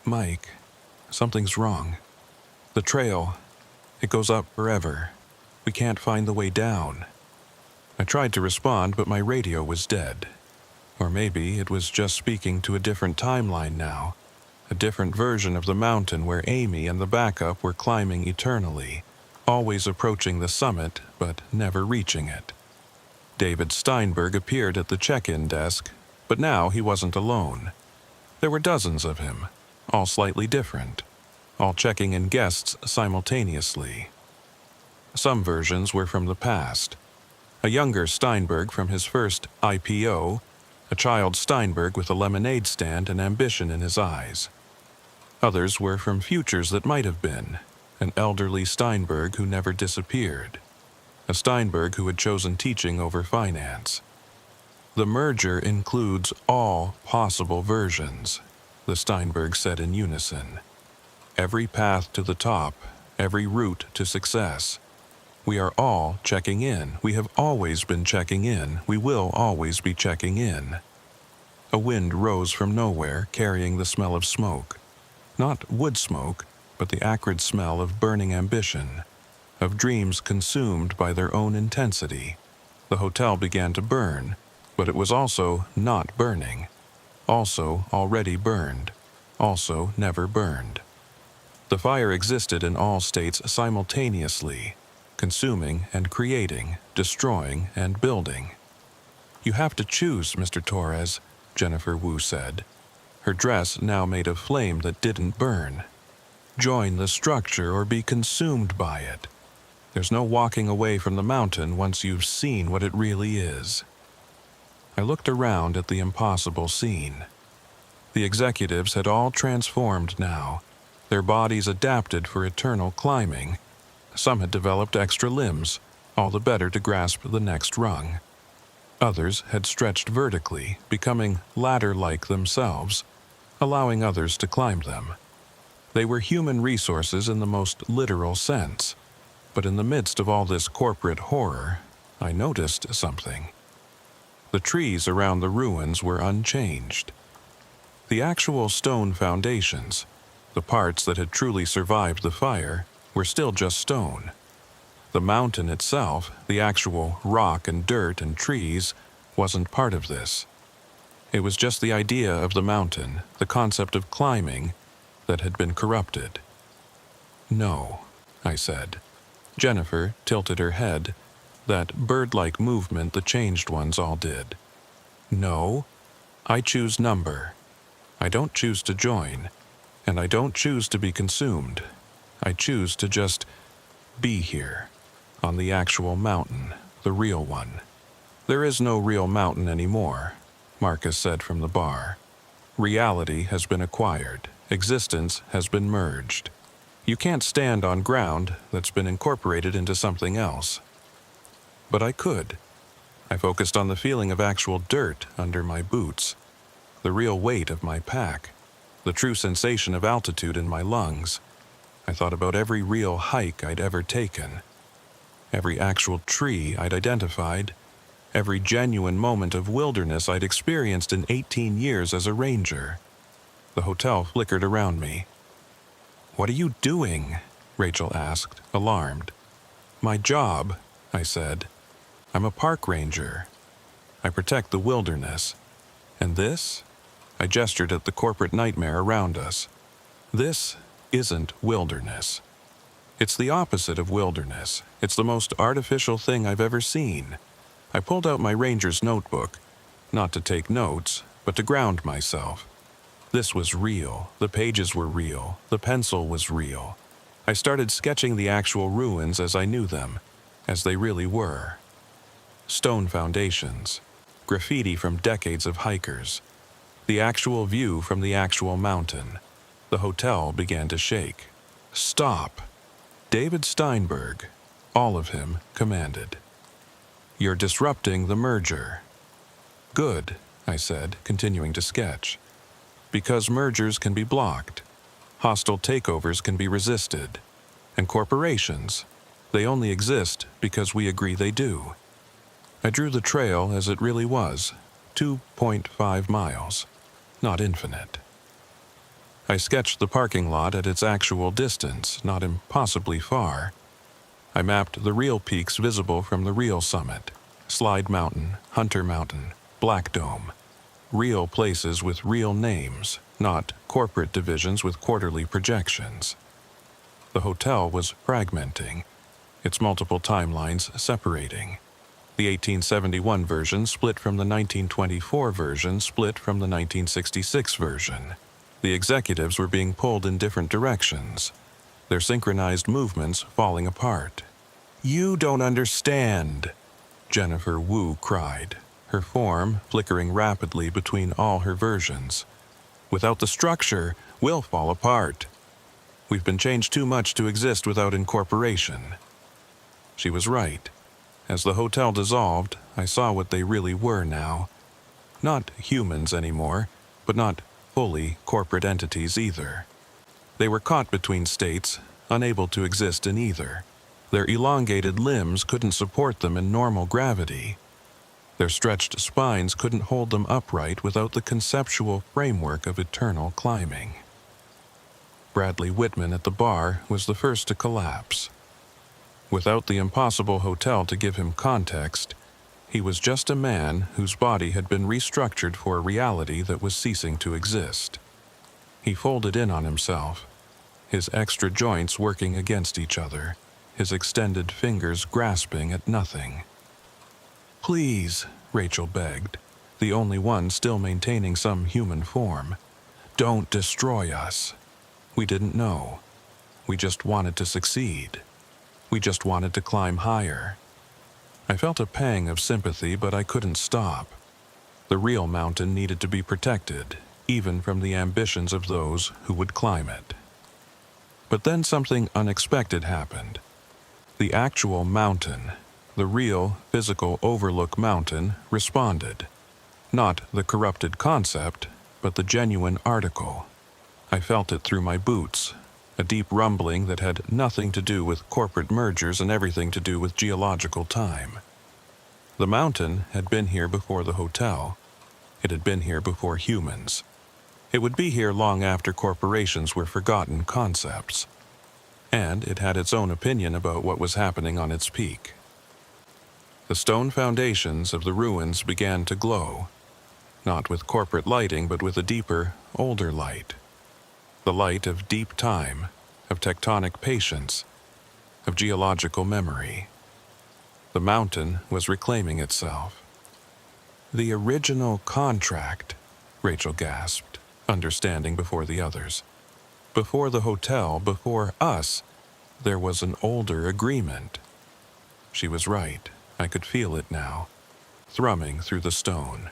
"Mike, something's wrong. The trail, it goes up forever. We can't find the way down." I tried to respond, but my radio was dead. Or maybe it was just speaking to a different timeline now, a different version of the mountain where Amy and the backup were climbing eternally, always approaching the summit but never reaching it. David Steinberg appeared at the check-in desk, but now he wasn't alone. There were dozens of him, all slightly different, all checking in guests simultaneously. Some versions were from the past. A younger Steinberg from his first IPO, a child Steinberg with a lemonade stand and ambition in his eyes. Others were from futures that might have been, an elderly Steinberg who never disappeared, a Steinberg who had chosen teaching over finance. "The merger includes all possible versions," the Steinberg said in unison. "Every path to the top, every route to success. We are all checking in. We have always been checking in. We will always be checking in." A wind rose from nowhere, carrying the smell of smoke. Not wood smoke, but the acrid smell of burning ambition, of dreams consumed by their own intensity. The hotel began to burn, but it was also not burning, also already burned, also never burned. The fire existed in all states simultaneously, consuming and creating, destroying and building. "You have to choose, Mr. Torres," Jennifer Wu said, her dress now made of flame that didn't burn. "Join the structure or be consumed by it. There's no walking away from the mountain once you've seen what it really is." I looked around at the impossible scene. The executives had all transformed now, their bodies adapted for eternal climbing. Some had developed extra limbs, all the better to grasp the next rung. Others had stretched vertically, becoming ladder-like themselves, allowing others to climb them. They were human resources in the most literal sense. But in the midst of all this corporate horror, I noticed something. The trees around the ruins were unchanged. The actual stone foundations, the parts that had truly survived the fire, were still just stone. The mountain itself, the actual rock and dirt and trees, wasn't part of this. It was just the idea of the mountain, the concept of climbing, that had been corrupted. "No," I said. Jennifer tilted her head, that bird-like movement the changed ones all did. "No, I choose number. I don't choose to join, and I don't choose to be consumed. I choose to just be here, on the actual mountain, the real one. There is no real mountain anymore. Marcus said from the bar. Reality has been acquired. Existence has been merged. You can't stand on ground that's been incorporated into something else. But I could. I focused on the feeling of actual dirt under my boots, the real weight of my pack, the true sensation of altitude in my lungs. I thought about every real hike I'd ever taken, every actual tree I'd identified, every genuine moment of wilderness I'd experienced in 18 years as a ranger. The hotel flickered around me. "What are you doing?" Rachel asked, alarmed. "My job," I said. "I'm a park ranger. I protect the wilderness. And this?" I gestured at the corporate nightmare around us. "This isn't wilderness. It's the opposite of wilderness. It's the most artificial thing I've ever seen." I pulled out my ranger's notebook, not to take notes, but to ground myself. This was real. The pages were real. The pencil was real. I started sketching the actual ruins as I knew them, as they really were. Stone foundations, graffiti from decades of hikers, the actual view from the actual mountain. The hotel began to shake. "Stop!" David Steinberg, all of him, commanded. "You're disrupting the merger." "Good," I said, continuing to sketch. "Because mergers can be blocked. Hostile takeovers can be resisted. And corporations, they only exist because we agree they do." I drew the trail as it really was, 2.5 miles, not infinite. I sketched the parking lot at its actual distance, not impossibly far. I mapped the real peaks visible from the real summit: Slide Mountain, Hunter Mountain, Black Dome. Real places with real names, not corporate divisions with quarterly projections. The hotel was fragmenting, its multiple timelines separating. The 1871 version split from the 1924 version split from the 1966 version. The executives were being pulled in different directions, their synchronized movements falling apart. "You don't understand," Jennifer Wu cried, her form flickering rapidly between all her versions. "Without the structure, we'll fall apart. We've been changed too much to exist without incorporation." She was right. As the hotel dissolved, I saw what they really were now. Not humans anymore, but not fully corporate entities either. They were caught between states, unable to exist in either. Their elongated limbs couldn't support them in normal gravity. Their stretched spines couldn't hold them upright without the conceptual framework of eternal climbing. Bradley Whitman at the bar was the first to collapse. Without the impossible hotel to give him context, he was just a man whose body had been restructured for a reality that was ceasing to exist. He folded in on himself, his extra joints working against each other, his extended fingers grasping at nothing. "Please," Rachel begged, the only one still maintaining some human form, "don't destroy us. We didn't know. We just wanted to succeed. We just wanted to climb higher." I felt a pang of sympathy, but I couldn't stop. The real mountain needed to be protected, even from the ambitions of those who would climb it. But then something unexpected happened. The actual mountain, the real physical Overlook Mountain, responded. Not the corrupted concept, but the genuine article. I felt it through my boots, a deep rumbling that had nothing to do with corporate mergers and everything to do with geological time. The mountain had been here before the hotel. It had been here before humans. It would be here long after corporations were forgotten concepts. And it had its own opinion about what was happening on its peak. The stone foundations of the ruins began to glow, not with corporate lighting, but with a deeper, older light. The light of deep time, of tectonic patience, of geological memory. The mountain was reclaiming itself. "The original contract," Rachel gasped, understanding before the others. Before the hotel, before us, there was an older agreement. She was right. I could feel it now, thrumming through the stone.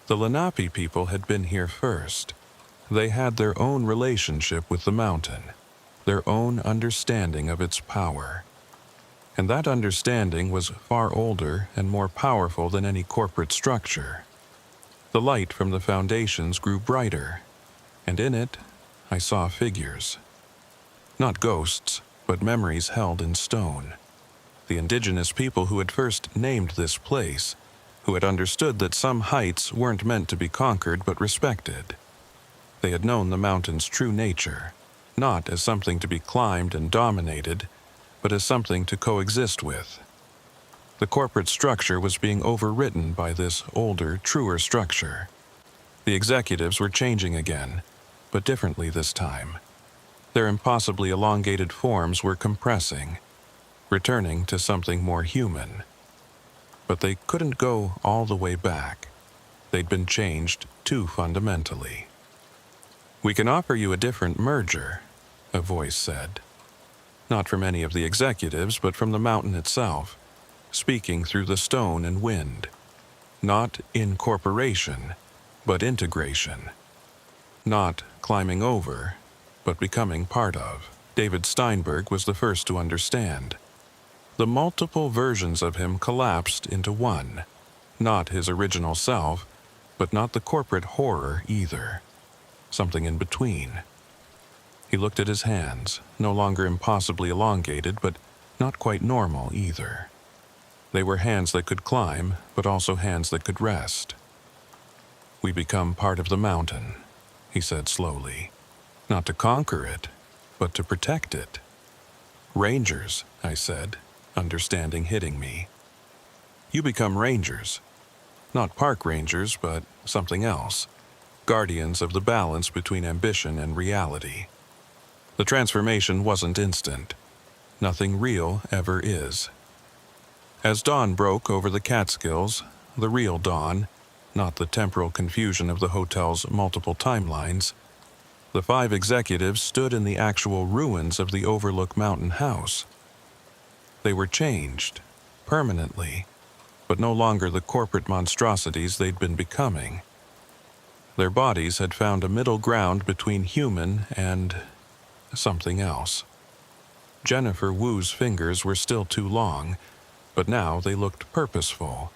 The Lenape people had been here first. They had their own relationship with the mountain, their own understanding of its power. And that understanding was far older and more powerful than any corporate structure. The light from the foundations grew brighter, and in it I saw figures. Not ghosts, but memories held in stone. The indigenous people who had first named this place, who had understood that some heights weren't meant to be conquered but respected. They had known the mountain's true nature, not as something to be climbed and dominated, but as something to coexist with. The corporate structure was being overwritten by this older, truer structure. The executives were changing again, but differently this time. Their impossibly elongated forms were compressing, returning to something more human. But they couldn't go all the way back. They'd been changed too fundamentally. "We can offer you a different merger," a voice said. Not from any of the executives, but from the mountain itself, speaking through the stone and wind. Not incorporation, but integration. Not climbing over, but becoming part of. David Steinberg was the first to understand. The multiple versions of him collapsed into one. Not his original self, but not the corporate horror either. Something in between. He looked at his hands, no longer impossibly elongated, but not quite normal either. They were hands that could climb, but also hands that could rest. "We become part of the mountain," he said slowly. "Not to conquer it, but to protect it." "Rangers," I said, understanding hitting me. "You become rangers. Not park rangers, but something else. Guardians of the balance between ambition and reality." The transformation wasn't instant. Nothing real ever is. As dawn broke over the Catskills, the real dawn, not the temporal confusion of the hotel's multiple timelines, the 5 executives stood in the actual ruins of the Overlook Mountain house. They were changed, permanently, but no longer the corporate monstrosities they'd been becoming. Their bodies had found a middle ground between human and something else. Jennifer Wu's fingers were still too long, but now they looked purposeful,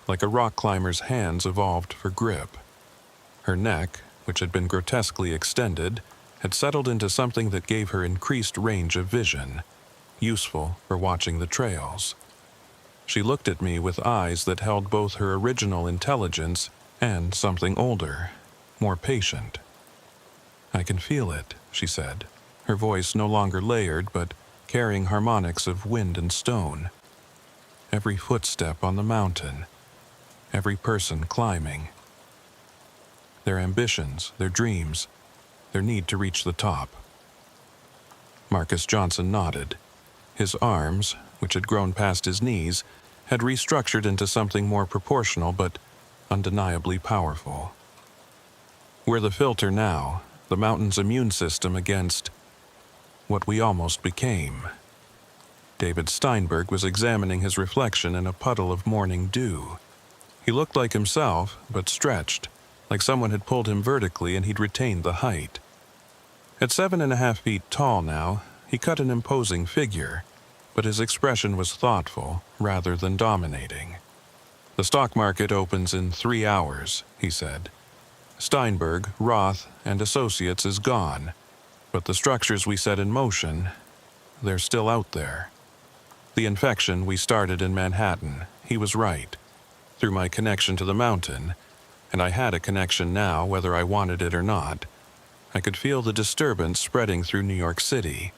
like a rock climber's hands evolved for grip. Her neck, which had been grotesquely extended, had settled into something that gave her increased range of vision, useful for watching the trails. She looked at me with eyes that held both her original intelligence and something older, more patient. "I can feel it," she said, her voice no longer layered but carrying harmonics of wind and stone. "Every footstep on the mountain, every person climbing. Their ambitions, their dreams, their need to reach the top." Marcus Johnson nodded. His arms, which had grown past his knees, had restructured into something more proportional but undeniably powerful. "We're the filter now, the mountain's immune system against what we almost became." David Steinberg was examining his reflection in a puddle of morning dew. He looked like himself, but stretched, like someone had pulled him vertically and he'd retained the height. At 7.5 feet tall now, he cut an imposing figure, but his expression was thoughtful rather than dominating. "The stock market opens in 3 hours," he said. "Steinberg, Roth, and Associates is gone, but the structures we set in motion, they're still out there. The infection we started in Manhattan, he was right. Through my connection to the mountain, and I had a connection now whether I wanted it or not, I could feel the disturbance spreading through New York City.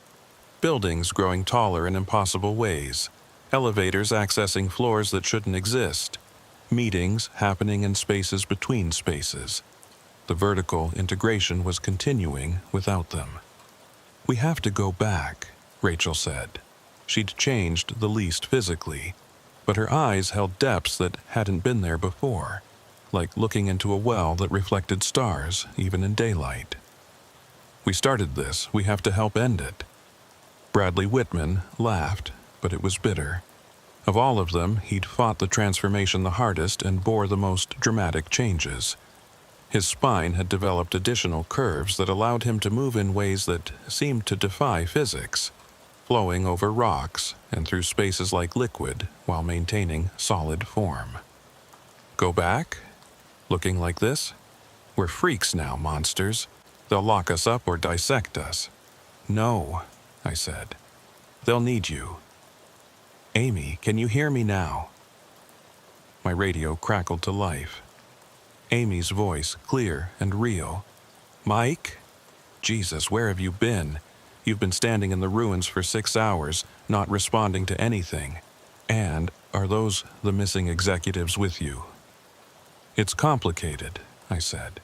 Buildings growing taller in impossible ways, elevators accessing floors that shouldn't exist, meetings happening in spaces between spaces. The vertical integration was continuing without them. "We have to go back," Rachel said. She'd changed the least physically, but her eyes held depths that hadn't been there before, like looking into a well that reflected stars even in daylight. "We started this, we have to help end it." Bradley Whitman laughed, but it was bitter. Of all of them, he'd fought the transformation the hardest and bore the most dramatic changes. His spine had developed additional curves that allowed him to move in ways that seemed to defy physics, flowing over rocks and through spaces like liquid while maintaining solid form. Go back? Looking like this? We're freaks now, monsters. They'll lock us up or dissect us. No, I said. They'll need you. Amy, can you hear me now? My radio crackled to life. Amy's voice, clear and real. Mike? Jesus, where have you been? You've been standing in the ruins for 6 hours, not responding to anything. And are those the missing executives with you? It's complicated, I said.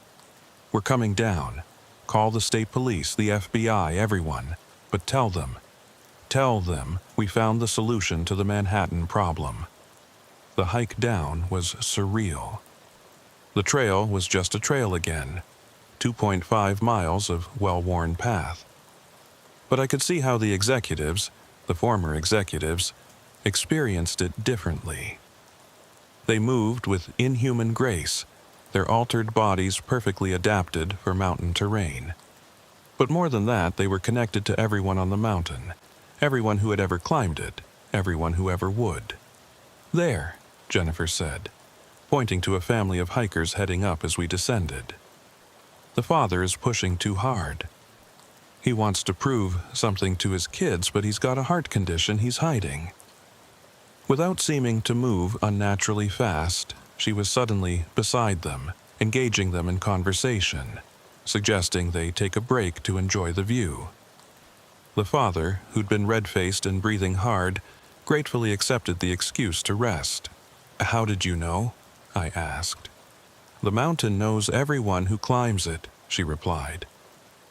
We're coming down. Call the state police, the FBI, everyone. But tell them we found the solution to the Manhattan problem. The hike down was surreal. The trail was just a trail again, 2.5 miles of well-worn path. But I could see how the executives, the former executives, experienced it differently. They moved with inhuman grace, their altered bodies perfectly adapted for mountain terrain. But more than that, they were connected to everyone on the mountain, everyone who had ever climbed it, everyone who ever would. There, Jennifer said, pointing to a family of hikers heading up as we descended. The father is pushing too hard. He wants to prove something to his kids, but he's got a heart condition he's hiding. Without seeming to move unnaturally fast, she was suddenly beside them, engaging them in conversation, suggesting they take a break to enjoy the view. The father, who'd been red-faced and breathing hard, gratefully accepted the excuse to rest. How did you know? I asked. The mountain knows everyone who climbs it, she replied.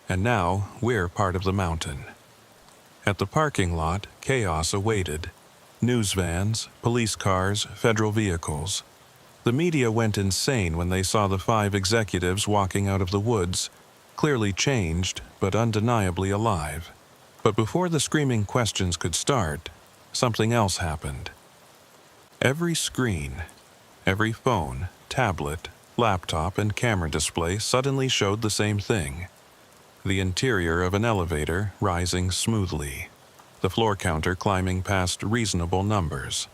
And now we're part of the mountain. At the parking lot, chaos awaited. News vans, police cars, federal vehicles. The media went insane when they saw the 5 executives walking out of the woods, clearly changed but undeniably alive. But before the screaming questions could start, something else happened. Every screen, every phone, tablet, laptop, and camera display suddenly showed the same thing. The interior of an elevator rising smoothly, the floor counter climbing past reasonable numbers.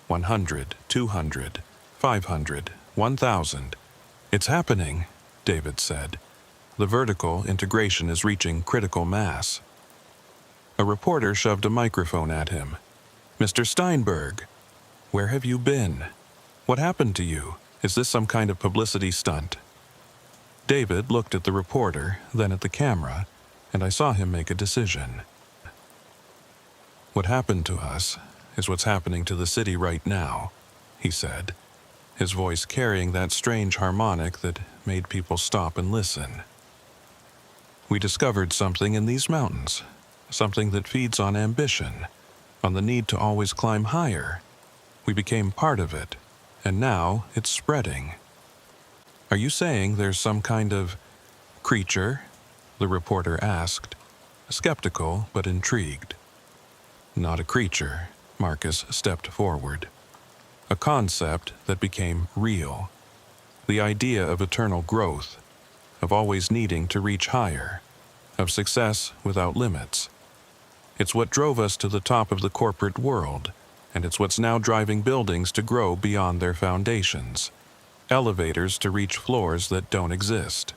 100, 200, 500, 1,000. It's happening, David said. The vertical integration is reaching critical mass. A reporter shoved a microphone at him. Mr. Steinberg, where have you been? What happened to you? Is this some kind of publicity stunt? David looked at the reporter, then at the camera, and I saw him make a decision. What happened to us is what's happening to the city right now, he said, his voice carrying that strange harmonic that made people stop and listen. We discovered something in these mountains, something that feeds on ambition, on the need to always climb higher. We became part of it, and now it's spreading. Are you saying there's some kind of creature? The reporter asked, skeptical but intrigued. Not a creature, Marcus stepped forward. A concept that became real. The idea of eternal growth, of always needing to reach higher, of success without limits. It's what drove us to the top of the corporate world, and it's what's now driving buildings to grow beyond their foundations, elevators to reach floors that don't exist.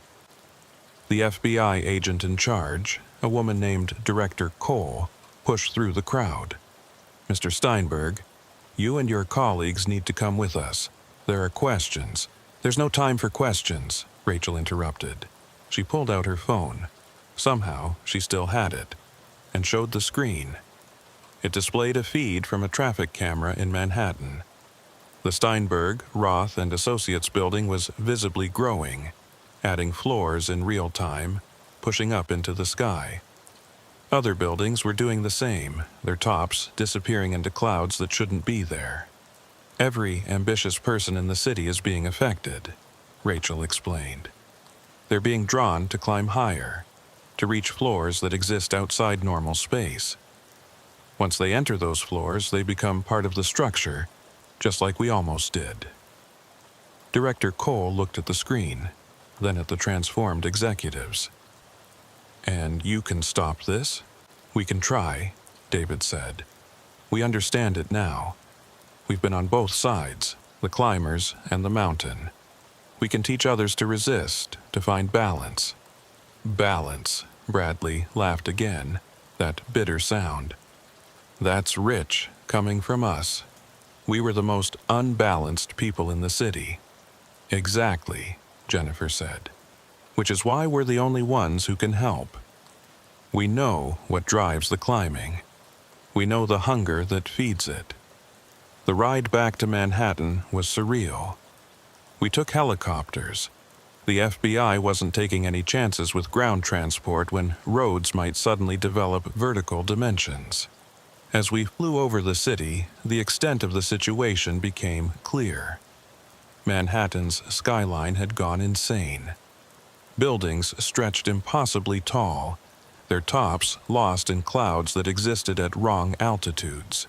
The FBI agent in charge, a woman named Director Cole, pushed through the crowd. Mr. Steinberg, you and your colleagues need to come with us. There are questions. There's no time for questions, Rachel interrupted. She pulled out her phone. Somehow, she still had it, and showed the screen. It displayed a feed from a traffic camera in Manhattan. The Steinberg, Roth, and Associates building was visibly growing, adding floors in real time, pushing up into the sky. Other buildings were doing the same, their tops disappearing into clouds that shouldn't be there. Every ambitious person in the city is being affected, Rachel explained. They're being drawn to climb higher, to reach floors that exist outside normal space. Once they enter those floors, they become part of the structure, just like we almost did. Director Cole looked at the screen, then at the transformed executives. "And you can stop this?" "We can try," David said. "We understand it now. We've been on both sides, the climbers and the mountain. We can teach others to resist, to find balance." "Balance," Bradley laughed again, that bitter sound. "That's rich, coming from us. We were the most unbalanced people in the city." "Exactly," Jennifer said. "Which is why we're the only ones who can help. We know what drives the climbing. We know the hunger that feeds it." The ride back to Manhattan was surreal. We took helicopters. The FBI wasn't taking any chances with ground transport when roads might suddenly develop vertical dimensions. As we flew over the city, the extent of the situation became clear. Manhattan's skyline had gone insane. Buildings stretched impossibly tall, their tops lost in clouds that existed at wrong altitudes.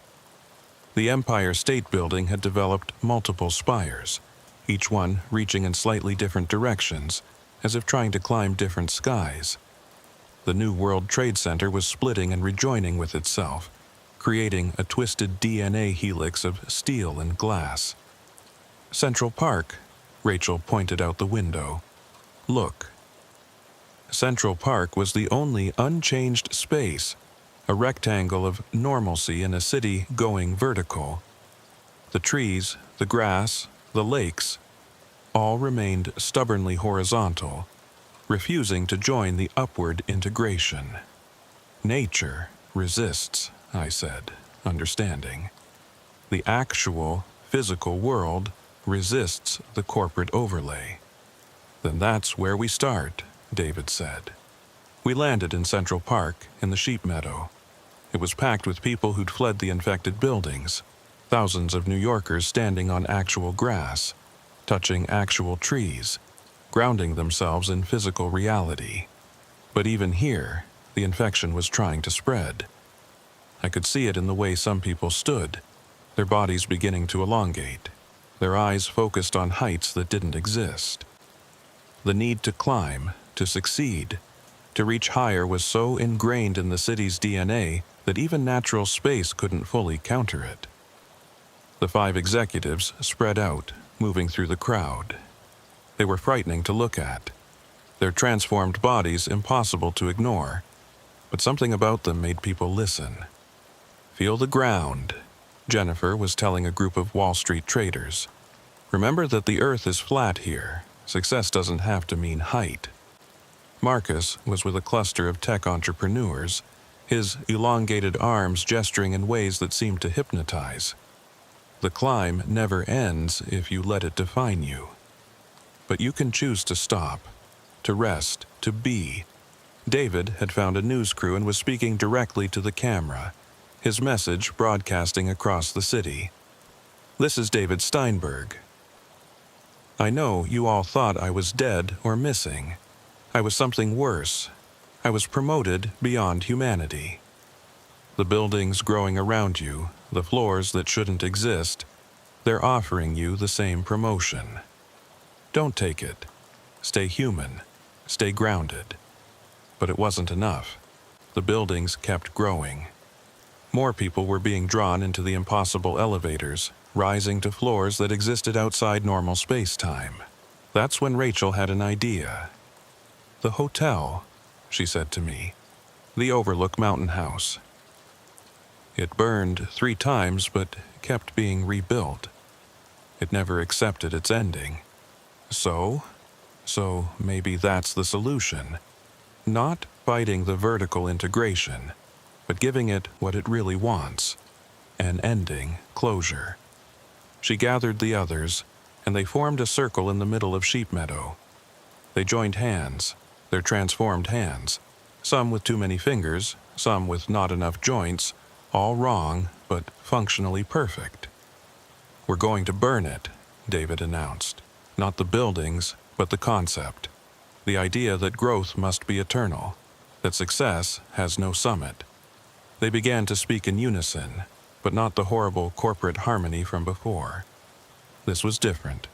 The Empire State Building had developed multiple spires, each one reaching in slightly different directions, as if trying to climb different skies. The New World Trade Center was splitting and rejoining with itself, creating a twisted DNA helix of steel and glass. "Central Park," Rachel pointed out the window. "Look." Central Park was the only unchanged space, a rectangle of normalcy in a city going vertical. The trees, the grass, the lakes, all remained stubbornly horizontal, refusing to join the upward integration. "Nature resists," I said, understanding. "The actual, physical world resists the corporate overlay." "Then that's where we start," David said. We landed in Central Park, in the sheep meadow. It was packed with people who'd fled the infected buildings, thousands of New Yorkers standing on actual grass, touching actual trees, grounding themselves in physical reality. But even here, the infection was trying to spread. I could see it in the way some people stood, their bodies beginning to elongate, their eyes focused on heights that didn't exist. The need to climb, to succeed, to reach higher was so ingrained in the city's DNA that even natural space couldn't fully counter it. The 5 executives spread out, moving through the crowd. They were frightening to look at, their transformed bodies impossible to ignore, but something about them made people listen. "Feel the ground," Jennifer was telling a group of Wall Street traders. "Remember that the earth is flat here. Success doesn't have to mean height." Marcus was with a cluster of tech entrepreneurs, his elongated arms gesturing in ways that seemed to hypnotize. "The climb never ends if you let it define you. But you can choose to stop, to rest, to be." David had found a news crew and was speaking directly to the camera, his message broadcasting across the city. "This is David Steinberg. I know you all thought I was dead or missing. I was something worse. I was promoted beyond humanity. The buildings growing around you, the floors that shouldn't exist, they're offering you the same promotion. Don't take it. Stay human. Stay grounded." But it wasn't enough. The buildings kept growing. More people were being drawn into the impossible elevators, rising to floors that existed outside normal space-time. That's when Rachel had an idea. "The hotel," she said to me. "The Overlook Mountain House. It burned 3 times but kept being rebuilt. It never accepted its ending. So maybe that's the solution. Not fighting the vertical integration, but giving it what it really wants. An ending, closure." She gathered the others, and they formed a circle in the middle of Sheep Meadow. They joined hands, their transformed hands, some with too many fingers, some with not enough joints, all wrong, but functionally perfect. "We're going to burn it," David announced. "Not the buildings, but the concept. The idea that growth must be eternal, that success has no summit. They began to speak in unison, but not the horrible corporate harmony from before. This was different.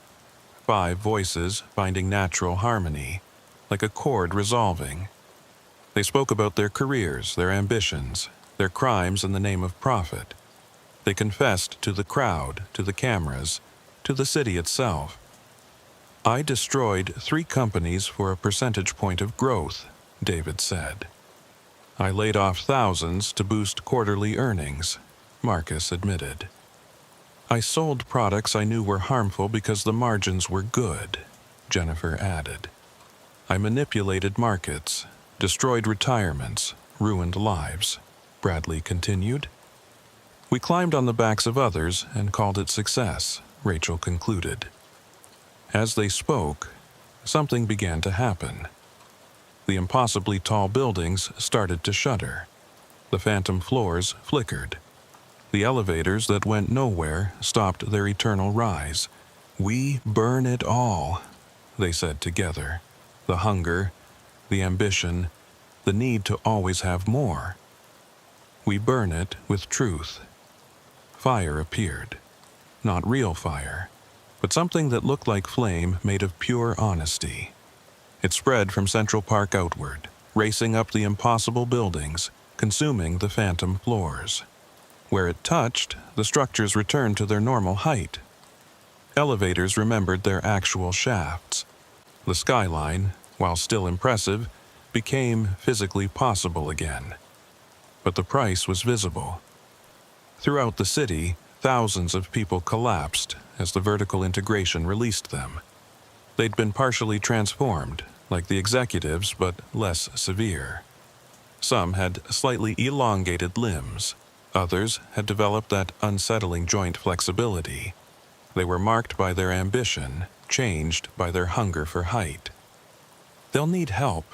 5 voices finding natural harmony, like a chord resolving. They spoke about their careers, their ambitions, their crimes in the name of profit. They confessed to the crowd, to the cameras, to the city itself. I destroyed 3 companies for a percentage point of growth, David said. I laid off thousands to boost quarterly earnings, Marcus admitted. I sold products I knew were harmful because the margins were good, Jennifer added. I manipulated markets, destroyed retirements, ruined lives, Bradley continued. We climbed on the backs of others and called it success, Rachel concluded. As they spoke, something began to happen. The impossibly tall buildings started to shudder. The phantom floors flickered. The elevators that went nowhere stopped their eternal rise. We burn it all, they said together. The hunger, the ambition, the need to always have more. We burn it with truth. Fire appeared. Not real fire, but something that looked like flame made of pure honesty. It spread from Central Park outward, racing up the impossible buildings, consuming the phantom floors. Where it touched, the structures returned to their normal height. Elevators remembered their actual shafts. The skyline, while still impressive, became physically possible again. But the price was visible. Throughout the city, thousands of people collapsed as the vertical integration released them. They'd been partially transformed, like the executives, but less severe. Some had slightly elongated limbs. Others had developed that unsettling joint flexibility. They were marked by their ambition, changed by their hunger for height. They'll need help,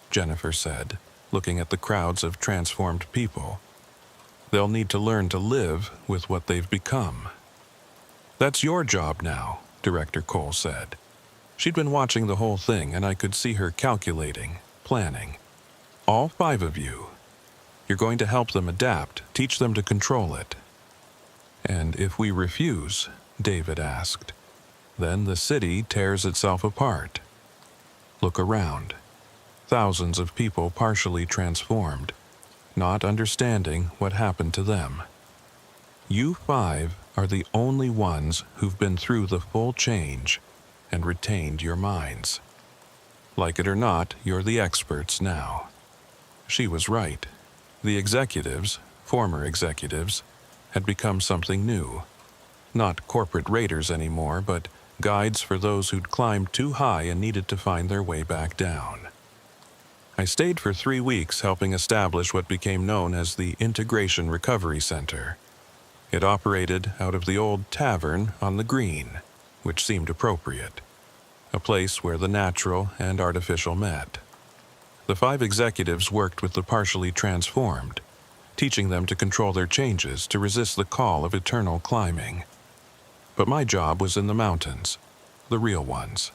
Jennifer said, looking at the crowds of transformed people. They'll need to learn to live with what they've become. That's your job now, Director Cole said. She'd been watching the whole thing, and I could see her calculating, planning. All 5 of you. You're going to help them adapt, teach them to control it. And if we refuse, David asked, then the city tears itself apart. Look around. Thousands of people partially transformed, not understanding what happened to them. You 5 are the only ones who've been through the full change and retained your minds. Like it or not, you're the experts now. She was right. The executives, former executives, had become something new. Not corporate raiders anymore, but guides for those who'd climbed too high and needed to find their way back down. I stayed for 3 weeks helping establish what became known as the Integration Recovery Center. It operated out of the old tavern on the Green, which seemed appropriate, a place where the natural and artificial met. The 5 executives worked with the partially transformed, teaching them to control their changes to resist the call of eternal climbing. But my job was in the mountains, the real ones.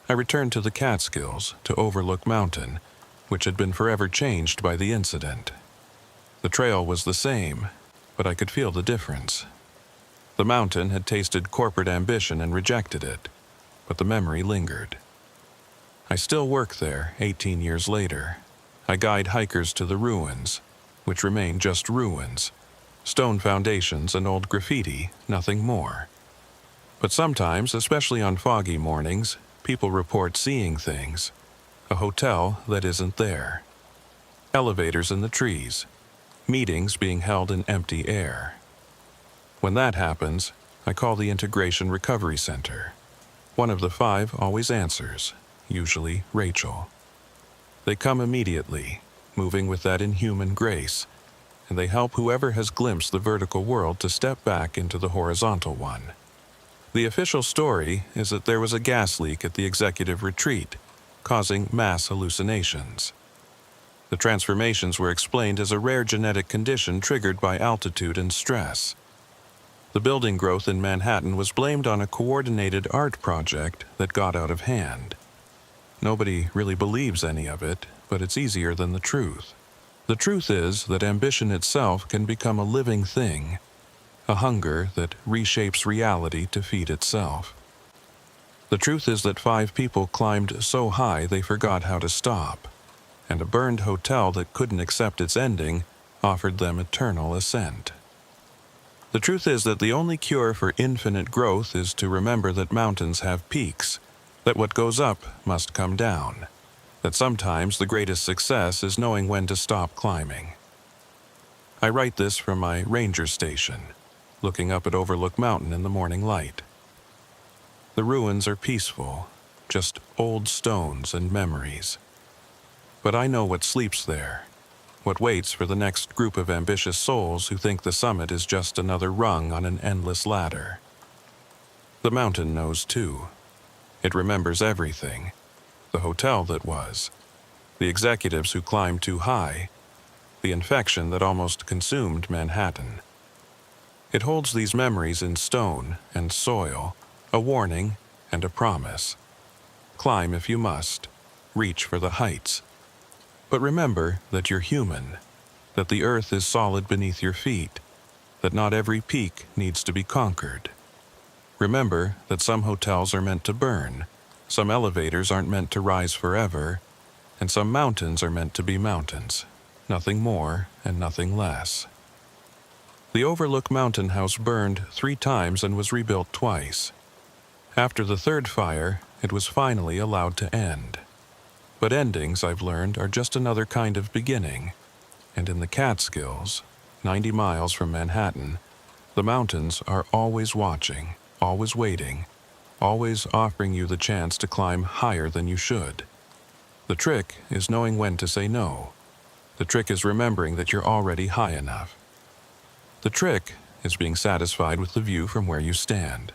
I returned to the Catskills to overlook Mountain, which had been forever changed by the incident. The trail was the same, but I could feel the difference. The mountain had tasted corporate ambition and rejected it, but the memory lingered. I still work there 18 years later. I guide hikers to the ruins, which remain just ruins, stone foundations and old graffiti, nothing more. But sometimes, especially on foggy mornings, people report seeing things. A hotel that isn't there. Elevators in the trees. Meetings being held in empty air. When that happens, I call the Integration Recovery Center. One of the 5 always answers, usually Rachel. They come immediately, moving with that inhuman grace, and they help whoever has glimpsed the vertical world to step back into the horizontal one. The official story is that there was a gas leak at the executive retreat, causing mass hallucinations. The transformations were explained as a rare genetic condition triggered by altitude and stress. The building growth in Manhattan was blamed on a coordinated art project that got out of hand. Nobody really believes any of it, but it's easier than the truth. The truth is that ambition itself can become a living thing, a hunger that reshapes reality to feed itself. The truth is that 5 people climbed so high they forgot how to stop, and a burned hotel that couldn't accept its ending offered them eternal ascent. The truth is that the only cure for infinite growth is to remember that mountains have peaks, that what goes up must come down, that sometimes the greatest success is knowing when to stop climbing. I write this from my ranger station, looking up at Overlook Mountain in the morning light. The ruins are peaceful, just old stones and memories. But I know what sleeps there, what waits for the next group of ambitious souls who think the summit is just another rung on an endless ladder. The mountain knows too. It remembers everything. The hotel that was, the executives who climbed too high, the infection that almost consumed Manhattan. It holds these memories in stone and soil, a warning and a promise. Climb if you must, reach for the heights. But remember that you're human, that the earth is solid beneath your feet, that not every peak needs to be conquered. Remember that some hotels are meant to burn, some elevators aren't meant to rise forever, and some mountains are meant to be mountains, nothing more and nothing less. The Overlook Mountain House burned 3 times and was rebuilt twice. After the 3rd fire, it was finally allowed to end. But endings, I've learned, are just another kind of beginning. And in the Catskills, 90 miles from Manhattan, the mountains are always watching, always waiting, always offering you the chance to climb higher than you should. The trick is knowing when to say no. The trick is remembering that you're already high enough. The trick is being satisfied with the view from where you stand.